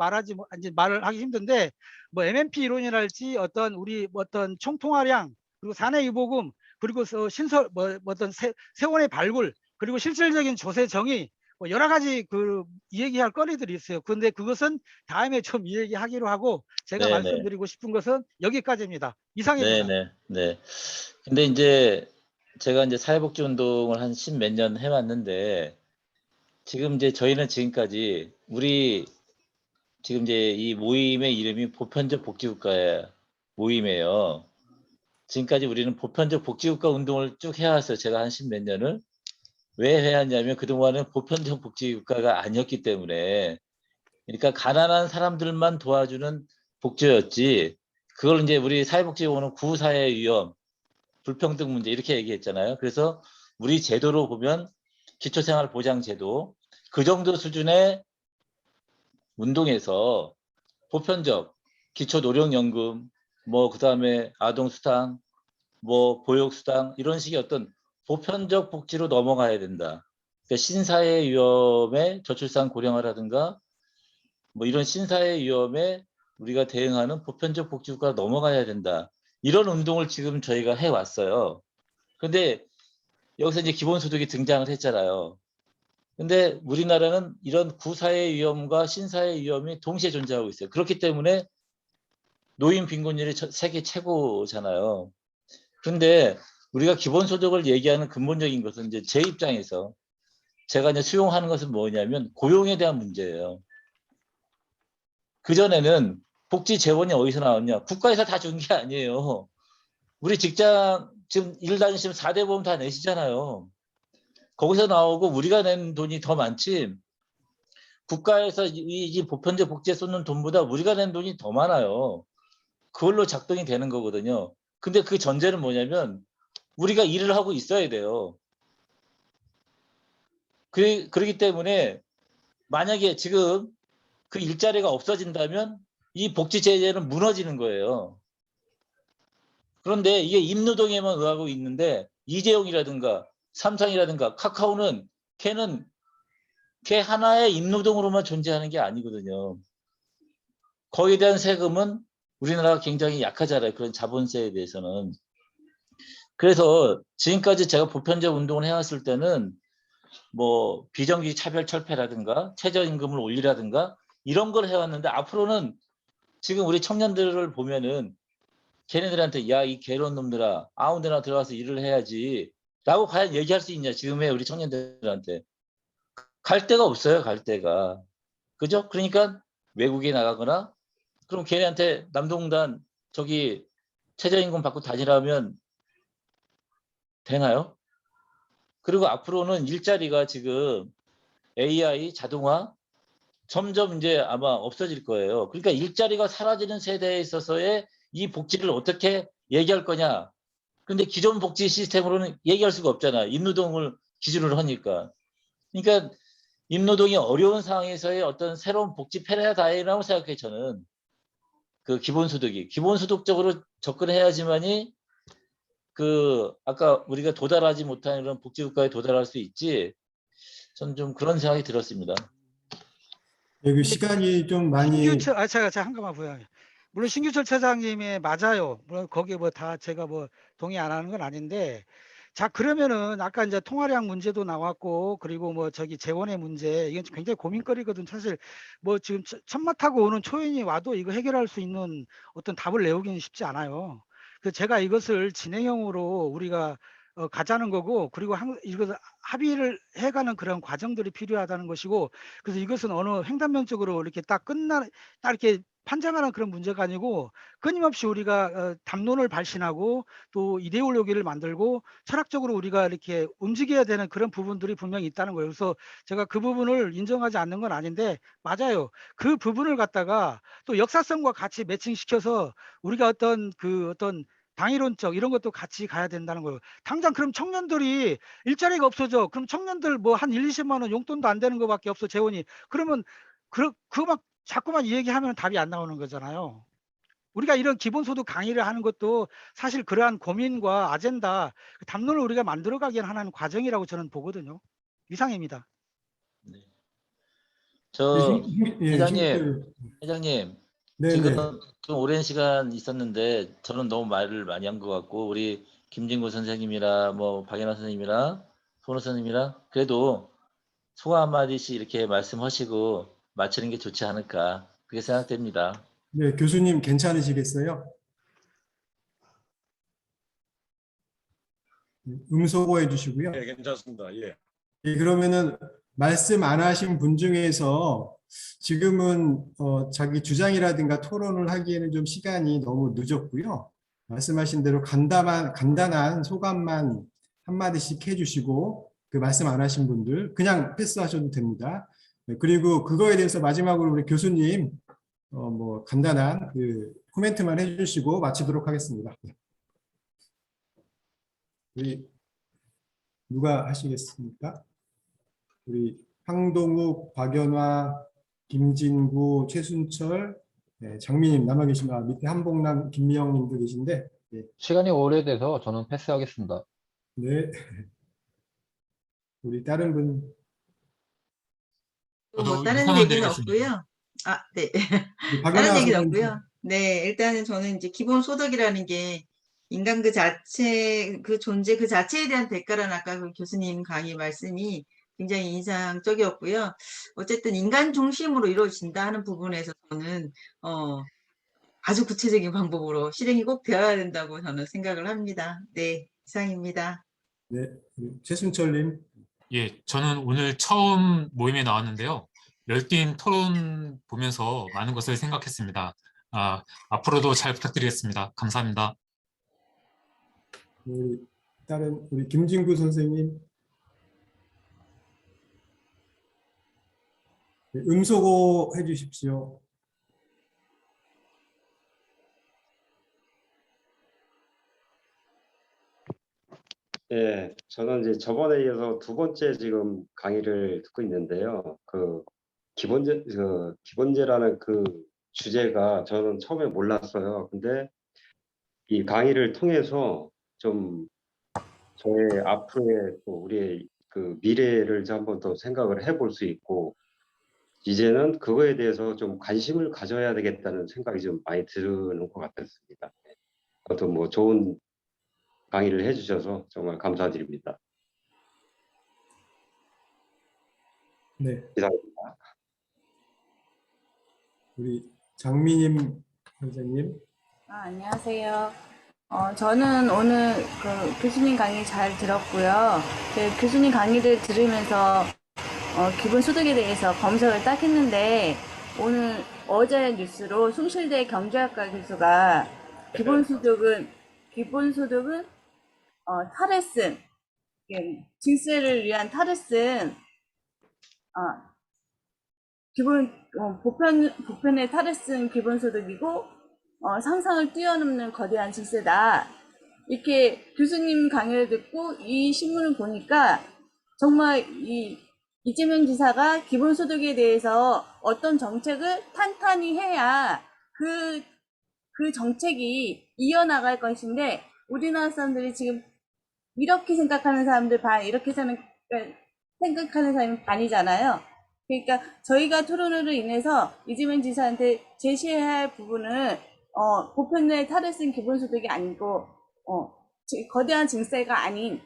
S6: 이제 말을 하기 힘든데 뭐 MMP 이론이랄지 어떤 우리 뭐 어떤 총통화량 그리고 사내 유보금 그리고 신설 뭐 어떤 세원의 발굴 그리고 실질적인 조세 정의 뭐 여러 가지 그 이야기할 거리들이 있어요. 그런데 그것은 다음에 좀 이야기하기로 하고 제가
S4: 네네.
S6: 말씀드리고 싶은 것은 여기까지입니다. 이상입니다.
S4: 네네. 네. 근데 이제 제가 이제 사회복지 운동을 한 10 몇 년 해왔는데, 지금 이제 저희는 지금까지 지금 이제 이 모임의 이름이 보편적 복지국가 모임이에요. 지금까지 우리는 보편적 복지국가 운동을 쭉 해왔어요. 제가 한 10 몇 년을. 왜 해왔냐면 그동안은 보편적 복지국가가 아니었기 때문에, 그러니까 가난한 사람들만 도와주는 복지였지, 그걸 이제 우리 사회복지원은 구사회 위험, 불평등 문제 이렇게 얘기했잖아요. 그래서 우리 제도로 보면 기초생활보장제도 그 정도 수준의 운동에서 보편적 기초노령연금, 뭐 그다음에 아동수당, 뭐 보육수당 이런 식의 어떤 보편적 복지로 넘어가야 된다. 그러니까 신사회 위험의 저출산 고령화라든가 뭐 이런 신사회 위험에 우리가 대응하는 보편적 복지국가로 넘어가야 된다. 이런 운동을 지금 저희가 해왔어요. 근데 여기서 이제 기본소득이 등장을 했잖아요. 근데 우리나라는 이런 구사회 위험과 신사회 위험이 동시에 존재하고 있어요. 그렇기 때문에 노인 빈곤율이 세계 최고잖아요. 그런데 우리가 기본소득을 얘기하는 근본적인 것은 이제 제 입장에서 제가 이제 수용하는 것은 뭐냐면 고용에 대한 문제예요. 그전에는 복지 재원이 어디서 나왔냐? 국가에서 다 준 게 아니에요. 우리 직장 지금 일 다니시면 4대 보험 다 내시잖아요. 거기서 나오고 우리가 낸 돈이 더 많지, 국가에서 이 보편적 복지에 쏟는 돈보다 우리가 낸 돈이 더 많아요. 그걸로 작동이 되는 거거든요. 근데 그 전제는 뭐냐면 우리가 일을 하고 있어야 돼요. 그렇기 때문에 만약에 지금 그 일자리가 없어진다면 이 복지 체제는 무너지는 거예요. 그런데 이게 임노동에만 의하고 있는데 이재용이라든가 삼성이라든가 카카오는 걔 하나의 임노동으로만 존재하는 게 아니거든요. 거기에 대한 세금은 우리나라가 굉장히 약하잖아요. 그런 자본세에 대해서는. 그래서 지금까지 제가 보편적 운동을 해왔을 때는 뭐 비정규직 차별 철폐라든가 최저임금을 올리라든가 이런 걸 해왔는데, 앞으로는 지금 우리 청년들을 보면은 걔네들한테 야, 이 괴로운 놈들아, 아무 데나 들어가서 일을 해야지 라고 과연 얘기할 수 있냐, 지금의 우리 청년들한테. 갈 데가 없어요. 갈 데가. 그죠? 그러니까 외국에 나가거나, 그럼 걔네한테 남동단 저기 최저임금 받고 다니라면 되나요? 그리고 앞으로는 일자리가 지금 AI 자동화 점점 이제 아마 없어질 거예요. 그러니까 일자리가 사라지는 세대에 있어서의 이 복지를 어떻게 얘기할 거냐. 근데 기존 복지 시스템으로는 얘기할 수가 없잖아요. 임노동을 기준으로 하니까. 그러니까 임노동이 어려운 상황에서의 어떤 새로운 복지 패러다임이라고 생각해요. 저는 그 기본소득적으로 접근해야지만이 그 아까 우리가 도달하지 못한 이런 복지국가에 도달할 수 있지. 저는 좀 그런 생각이 들었습니다.
S2: 네, 그 시간이 좀 많이
S6: 제가 한 가만 보여요. 물론 신규철 차장님의 맞아요. 물론 거기에 뭐 다 제가 뭐 동의 안 하는 건 아닌데, 자 그러면은 아까 이제 통화량 문제도 나왔고 그리고 뭐 저기 재원의 문제, 이건 굉장히 고민거리거든. 사실 뭐 지금 천마 타고 오는 초인이 와도 이거 해결할 수 있는 어떤 답을 내오기는 쉽지 않아요. 그 제가 이것을 진행형으로 우리가 가자는 거고, 그리고 이것을 합의를 해가는 그런 과정들이 필요하다는 것이고, 그래서 이것은 어느 횡단면적으로 이렇게 딱 이렇게 판정하는 그런 문제가 아니고, 끊임없이 우리가 담론을 발신하고 또 이데올로기를 만들고 철학적으로 우리가 이렇게 움직여야 되는 그런 부분들이 분명히 있다는 거예요. 그래서 제가 그 부분을 인정하지 않는 건 아닌데, 맞아요. 그 부분을 갖다가 또 역사성과 같이 매칭시켜서 우리가 어떤 당이론적 이런 것도 같이 가야 된다는 거예요. 당장 그럼 청년들이 일자리가 없어져. 그럼 청년들 뭐 한 1, 20만 원 용돈도 안 되는 것밖에 없어 재원이. 그러면 그거 자꾸만 이 얘기하면 답이 안 나오는 거잖아요. 우리가 이런 기본소득 강의를 하는 것도 사실 그러한 고민과 아젠다, 담론을 우리가 만들어가기 위한 하나의 과정이라고 저는 보거든요. 이상입니다.
S4: 네.
S2: 예,
S4: 회장님,
S2: 네,
S4: 지금
S2: 네.
S4: 좀 오랜 시간 있었는데 저는 너무 말을 많이 한 것 같고 우리 김진구 선생님이라 뭐 박연아 선생님이라 손호 선생님이라 그래도 소감 한마디씩 이렇게 말씀하시고 마치는 게 좋지 않을까 그렇게 생각됩니다.
S2: 네, 교수님 괜찮으시겠어요? 음소거해 주시고요.
S1: 예, 괜찮습니다. 예.
S2: 예, 그러면은 말씀 안 하신 분 중에서 지금은 자기 주장이라든가 토론을 하기에는 좀 시간이 너무 늦었고요. 말씀하신 대로 간단한 소감만 한마디씩 해주시고 그 말씀 안 하신 분들 그냥 패스하셔도 됩니다. 네, 그리고 그거에 대해서 마지막으로 우리 교수님 뭐 간단한 그 코멘트만 해주시고 마치도록 하겠습니다. 우리 누가 하시겠습니까? 우리 황동욱, 박연화, 김진구, 최순철, 네, 장미님 남아 계시나 밑에 한복남, 김미영님도 계신데, 네,
S7: 시간이 오래돼서 저는 패스하겠습니다.
S2: 네. 우리 다른 분,
S8: 뭐 다른
S9: 유선원
S8: 얘기는
S9: 드리겠습니다.
S8: 없고요. 아, 네.
S2: 우리
S8: 다른
S2: 박연화
S8: 얘기는
S2: 선생님.
S8: 없고요. 네, 일단은 저는 이제 기본소득이라는 게 인간 그 자체, 그 존재 그 자체에 대한 대가라는 아까 그 교수님 강의 말씀이 굉장히 인상적이었고요. 어쨌든 인간 중심으로 이루어진다 하는 부분에서 저는 아주 구체적인 방법으로 실행이 꼭 되어야 된다고 저는 생각을 합니다. 네, 이상입니다.
S2: 네, 우리 최순철님.
S9: 예, 저는 오늘 처음 모임에 나왔는데요. 열띤 토론 보면서 많은 것을 생각했습니다. 앞으로도 잘 부탁드리겠습니다. 감사합니다.
S2: 우리 김진구 선생님. 네, 음소거 해주십시오.
S10: 예, 저는 이제 저번에 이어서 두 번째 지금 강의를 듣고 있는데요. 그 기본제라는 그 주제가 저는 처음에 몰랐어요. 근데 이 강의를 통해서 좀 저의 앞으로의 또 우리의 그 미래를 한번 더 생각을 해볼 수 있고 이제는 그거에 대해서 좀 관심을 가져야 되겠다는 생각이 좀 많이 드는 것 같았습니다. 아무튼 뭐 좋은 강의를 해주셔서 정말 감사드립니다.
S2: 네,
S10: 이상입니다.
S2: 우리 장미님 선생님.
S11: 안녕하세요. 저는 오늘 그 교수님 강의 잘 들었고요. 그 교수님 강의를 들으면서 기본소득에 대해서 검색을 딱 했는데 어제 뉴스로 숭실대 경제학과 교수가 기본소득은 탈레슨, 증세를 위한 탈레슨, 보편의 탈레슨 기본소득이고 상상을 뛰어넘는 거대한 증세다. 이렇게 교수님 강의를 듣고 이 신문을 보니까 정말 이재명 지사가 기본소득에 대해서 어떤 정책을 탄탄히 해야 그 정책이 이어나갈 것인데 우리나라 사람들이 지금 이렇게 생각하는 사람들 반, 이렇게 생각하는 사람이 반이잖아요. 그러니까 저희가 토론으로 인해서 이재명 지사한테 제시해야 할 부분은 보편의 탈레슨 기본소득이 아니고 거대한 증세가 아닌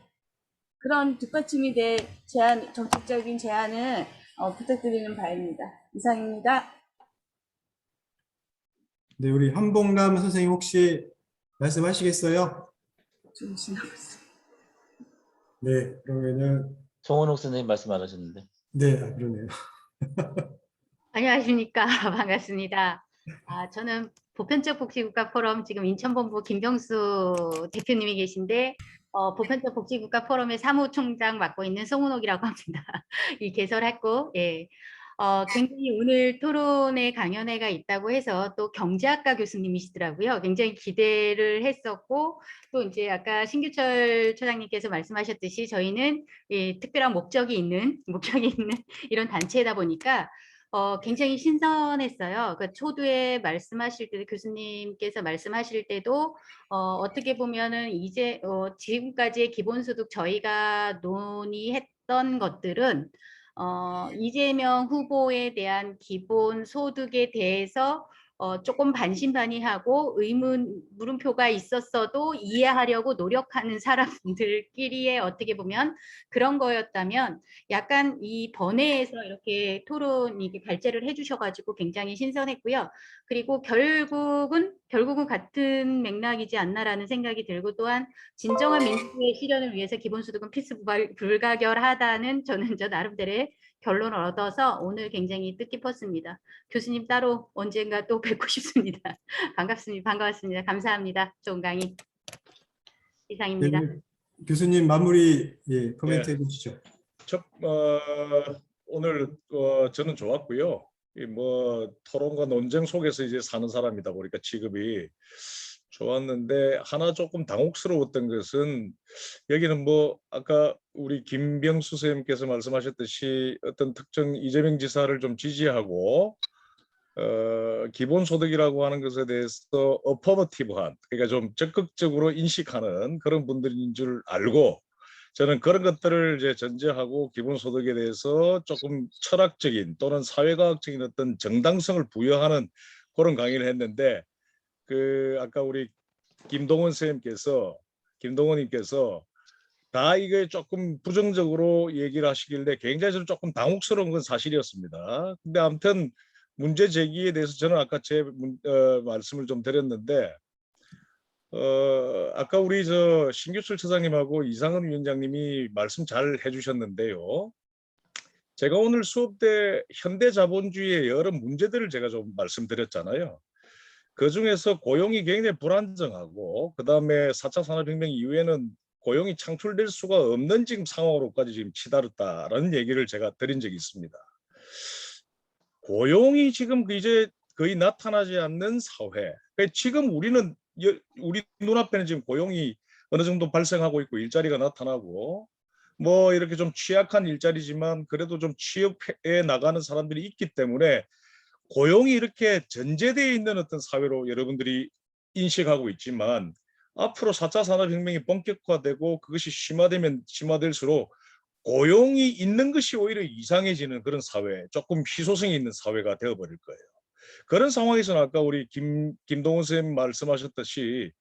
S11: 그런 뒷받침이 될 정책적인 제안을 부탁드리는 바입니다. 이상입니다.
S2: 네, 우리 한복남 선생님 혹시 말씀하시겠어요?
S11: 좀 지나갔어요.
S2: 네, 그러면은
S4: 송원옥 선생님 말씀 안 하셨는데.
S2: 네, 그러네요.
S12: 안녕하십니까. 반갑습니다. 저는 보편적 복지국가 포럼 지금 인천본부 김병수 대표님이 계신데 보편적 복지국가 포럼의 사무총장 맡고 있는 송은옥이라고 합니다. 이 개설했고, 예. 굉장히 오늘 토론회 강연회가 있다고 해서 또 경제학과 교수님이시더라고요. 굉장히 기대를 했었고 또 이제 아까 신규철 처장님께서 말씀하셨듯이 저희는 특별한 목적이 있는 이런 단체다 보니까 굉장히 신선했어요. 그 초두에 말씀하실 때 교수님께서 말씀하실 때도 어떻게 보면은 이제 지금까지의 기본소득 저희가 논의했던 것들은 이재명 후보에 대한 기본소득에 대해서 조금 반신반의하고 물음표가 있었어도 이해하려고 노력하는 사람들끼리의 어떻게 보면 그런 거였다면 약간 이 번외에서 이렇게 토론이 발제를 해주셔가지고 굉장히 신선했고요. 그리고 결국은 같은 맥락이지 않나라는 생각이 들고 또한 진정한 민주주의 실현을 위해서 기본소득은 필수 불가결하다는 저는 저 나름대로의 결론을 얻어서 오늘 굉장히 뜻깊었습니다. 교수님 따로 언젠가 또 뵙고 싶습니다. 반가웠습니다. 감사합니다. 좋은 강의 이상입니다.
S2: 네, 교수님 마무리 코멘트 해주시죠.
S1: 오늘 저는 좋았고요. 토론과 논쟁 속에서 이제 사는 사람이다 보니까 취급이 좋았는데 하나 조금 당혹스러웠던 것은 여기는 아까 우리 김병수 선생님께서 말씀하셨듯이 어떤 특정 이재명 지사를 좀 지지하고 기본소득이라고 하는 것에 대해서 어퍼머티브한 그러니까 좀 적극적으로 인식하는 그런 분들인 줄 알고 저는 그런 것들을 이제 전제하고 기본소득에 대해서 조금 철학적인 또는 사회과학적인 어떤 정당성을 부여하는 그런 강의를 했는데 아까 우리 김동원님께서 다 이게 조금 부정적으로 얘기를 하시길래 굉장히 좀 조금 당혹스러운 건 사실이었습니다. 근데 아무튼 문제 제기에 대해서 저는 아까 제 말씀을 좀 드렸는데 아까 우리 신규철 처장님하고 이상은 위원장님이 말씀 잘 해주셨는데요. 제가 오늘 수업 때 현대자본주의의 여러 문제들을 제가 좀 말씀드렸잖아요. 그 중에서 고용이 굉장히 불안정하고 그 다음에 4차 산업혁명 이후에는 고용이 창출될 수가 없는 지금 상황으로까지 지금 치달았다라는 얘기를 제가 드린 적이 있습니다. 고용이 지금 이제 거의 나타나지 않는 사회. 지금 우리 눈앞에는 지금 고용이 어느 정도 발생하고 있고 일자리가 나타나고 이렇게 좀 취약한 일자리지만 그래도 좀 취업해 나가는 사람들이 있기 때문에 고용이 이렇게 전제되어 있는 어떤 사회로 여러분들이 인식하고 있지만 앞으로 4차 산업혁명이 본격화되고 그것이 심화되면 심화될수록 고용이 있는 것이 오히려 이상해지는 그런 사회, 조금 희소성이 있는 사회가 되어버릴 거예요. 그런 상황에서는 아까 우리 김동훈 선생님 말씀하셨듯이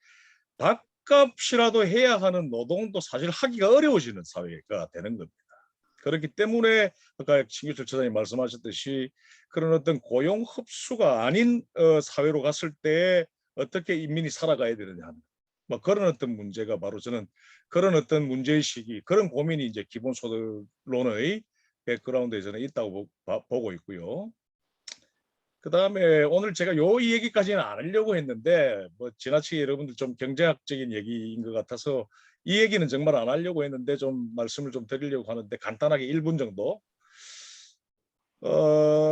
S1: 밥값이라도 해야 하는 노동도 사실 하기가 어려워지는 사회가 되는 겁니다. 그렇기 때문에 아까 신규철 처장님 말씀하셨듯이 그런 어떤 고용 흡수가 아닌 사회로 갔을 때 어떻게 인민이 살아가야 되느냐 하는 그런 어떤 문제가 바로 저는 그런 어떤 문제의식이 그런 고민이 이제 기본소득론의 백그라운드에 저는 있다고 보고 있고요. 그 다음에 오늘 제가 이 얘기까지는 안 하려고 했는데 지나치게 여러분들 좀 경제학적인 얘기인 것 같아서 이 얘기는 정말 안 하려고 했는데 좀 말씀을 좀 드리려고 하는데 간단하게 1분 정도.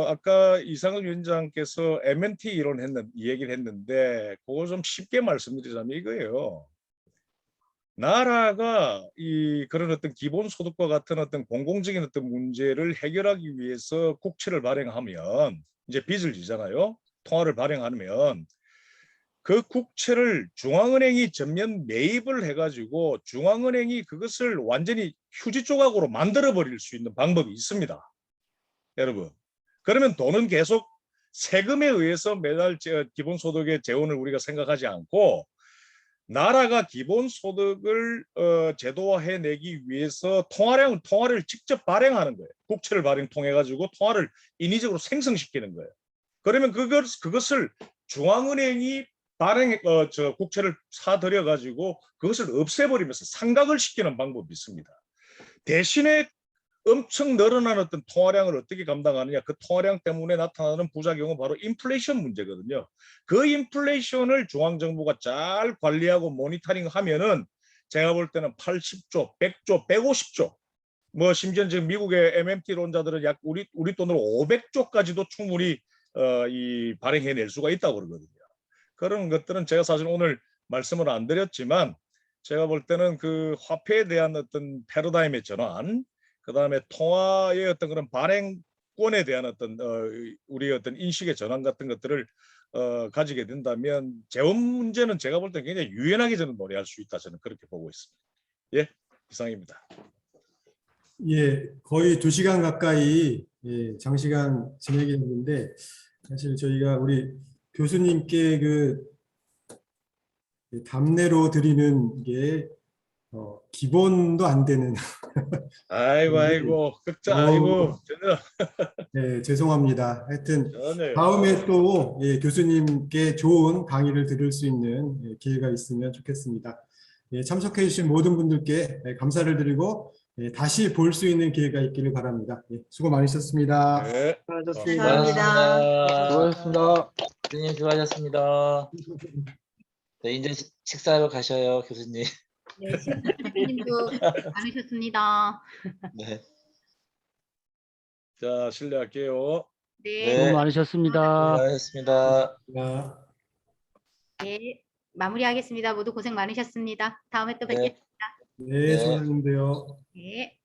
S1: 아까 이상은 위원장께서 MNT 이 얘기를 했는데 그거 좀 쉽게 말씀드리자면 이거예요. 나라가 그런 어떤 기본소득과 같은 어떤 공공적인 어떤 문제를 해결하기 위해서 국채를 발행하면 이제 빚을 지잖아요. 통화를 발행하면 그 국채를 중앙은행이 전면 매입을 해가지고 중앙은행이 그것을 완전히 휴지 조각으로 만들어 버릴 수 있는 방법이 있습니다. 여러분. 그러면 돈은 계속 세금에 의해서 매달 기본소득의 재원을 우리가 생각하지 않고 나라가 기본소득을 제도화해내기 위해서 통화를 직접 발행하는 거예요. 국채를 통해가지고 통화를 인위적으로 생성시키는 거예요. 그러면 그것을 중앙은행이 국채를 사들여가지고 그것을 없애버리면서 상각을 시키는 방법이 있습니다. 대신에 엄청 늘어난 어떤 통화량을 어떻게 감당하느냐, 그 통화량 때문에 나타나는 부작용은 바로 인플레이션 문제거든요. 그 인플레이션을 중앙정부가 잘 관리하고 모니터링하면은 제가 볼 때는 80조, 100조, 150조 뭐 심지어 지금 미국의 MMT론자들은 약 우리 돈으로 500조까지도 충분히 이 발행해낼 수가 있다고 그러거든요. 그런 것들은 제가 사실 오늘 말씀을 안 드렸지만 제가 볼 때는 그 화폐에 대한 어떤 패러다임의 전환, 그 다음에 통화의 어떤 그런 발행권에 대한 어떤 우리의 어떤 인식의 전환 같은 것들을 가지게 된다면 재원 문제는 제가 볼 때 굉장히 유연하게 저는 논의할 수 있다, 저는 그렇게 보고 있습니다. 예, 이상입니다.
S2: 예, 거의 2시간 가까이 장시간 진행했는데 사실 저희가 우리 교수님께 그 답례로 드리는 게 기본도 안 되는
S1: 아이고 극자 아이고 전혀
S2: 네, 죄송합니다. 하여튼
S1: 전혀요.
S2: 다음에 또 교수님께 좋은 강의를 들을 수 있는 기회가 있으면 좋겠습니다. 참석해 주신 모든 분들께 감사를 드리고 다시 볼 수 있는 기회가 있기를 바랍니다. 수고 많으셨습니다.
S1: 네.
S8: 감사합니다.
S7: 수고하셨습니다.
S4: 교수님 수고하셨습니다. 네, 이제 식사하러 가셔요, 교수님.
S12: 네, 신부님도 많으셨습니다.
S4: 네.
S1: 자, 실례할게요.
S12: 네,
S5: 수고 많으셨습니다.
S4: 수고하셨습니다.
S12: 네, 마무리하겠습니다. 모두 고생 많으셨습니다. 다음에 또
S4: 네.
S12: 뵙겠습니다.
S2: 네, 수고하셨는데요.
S12: 네.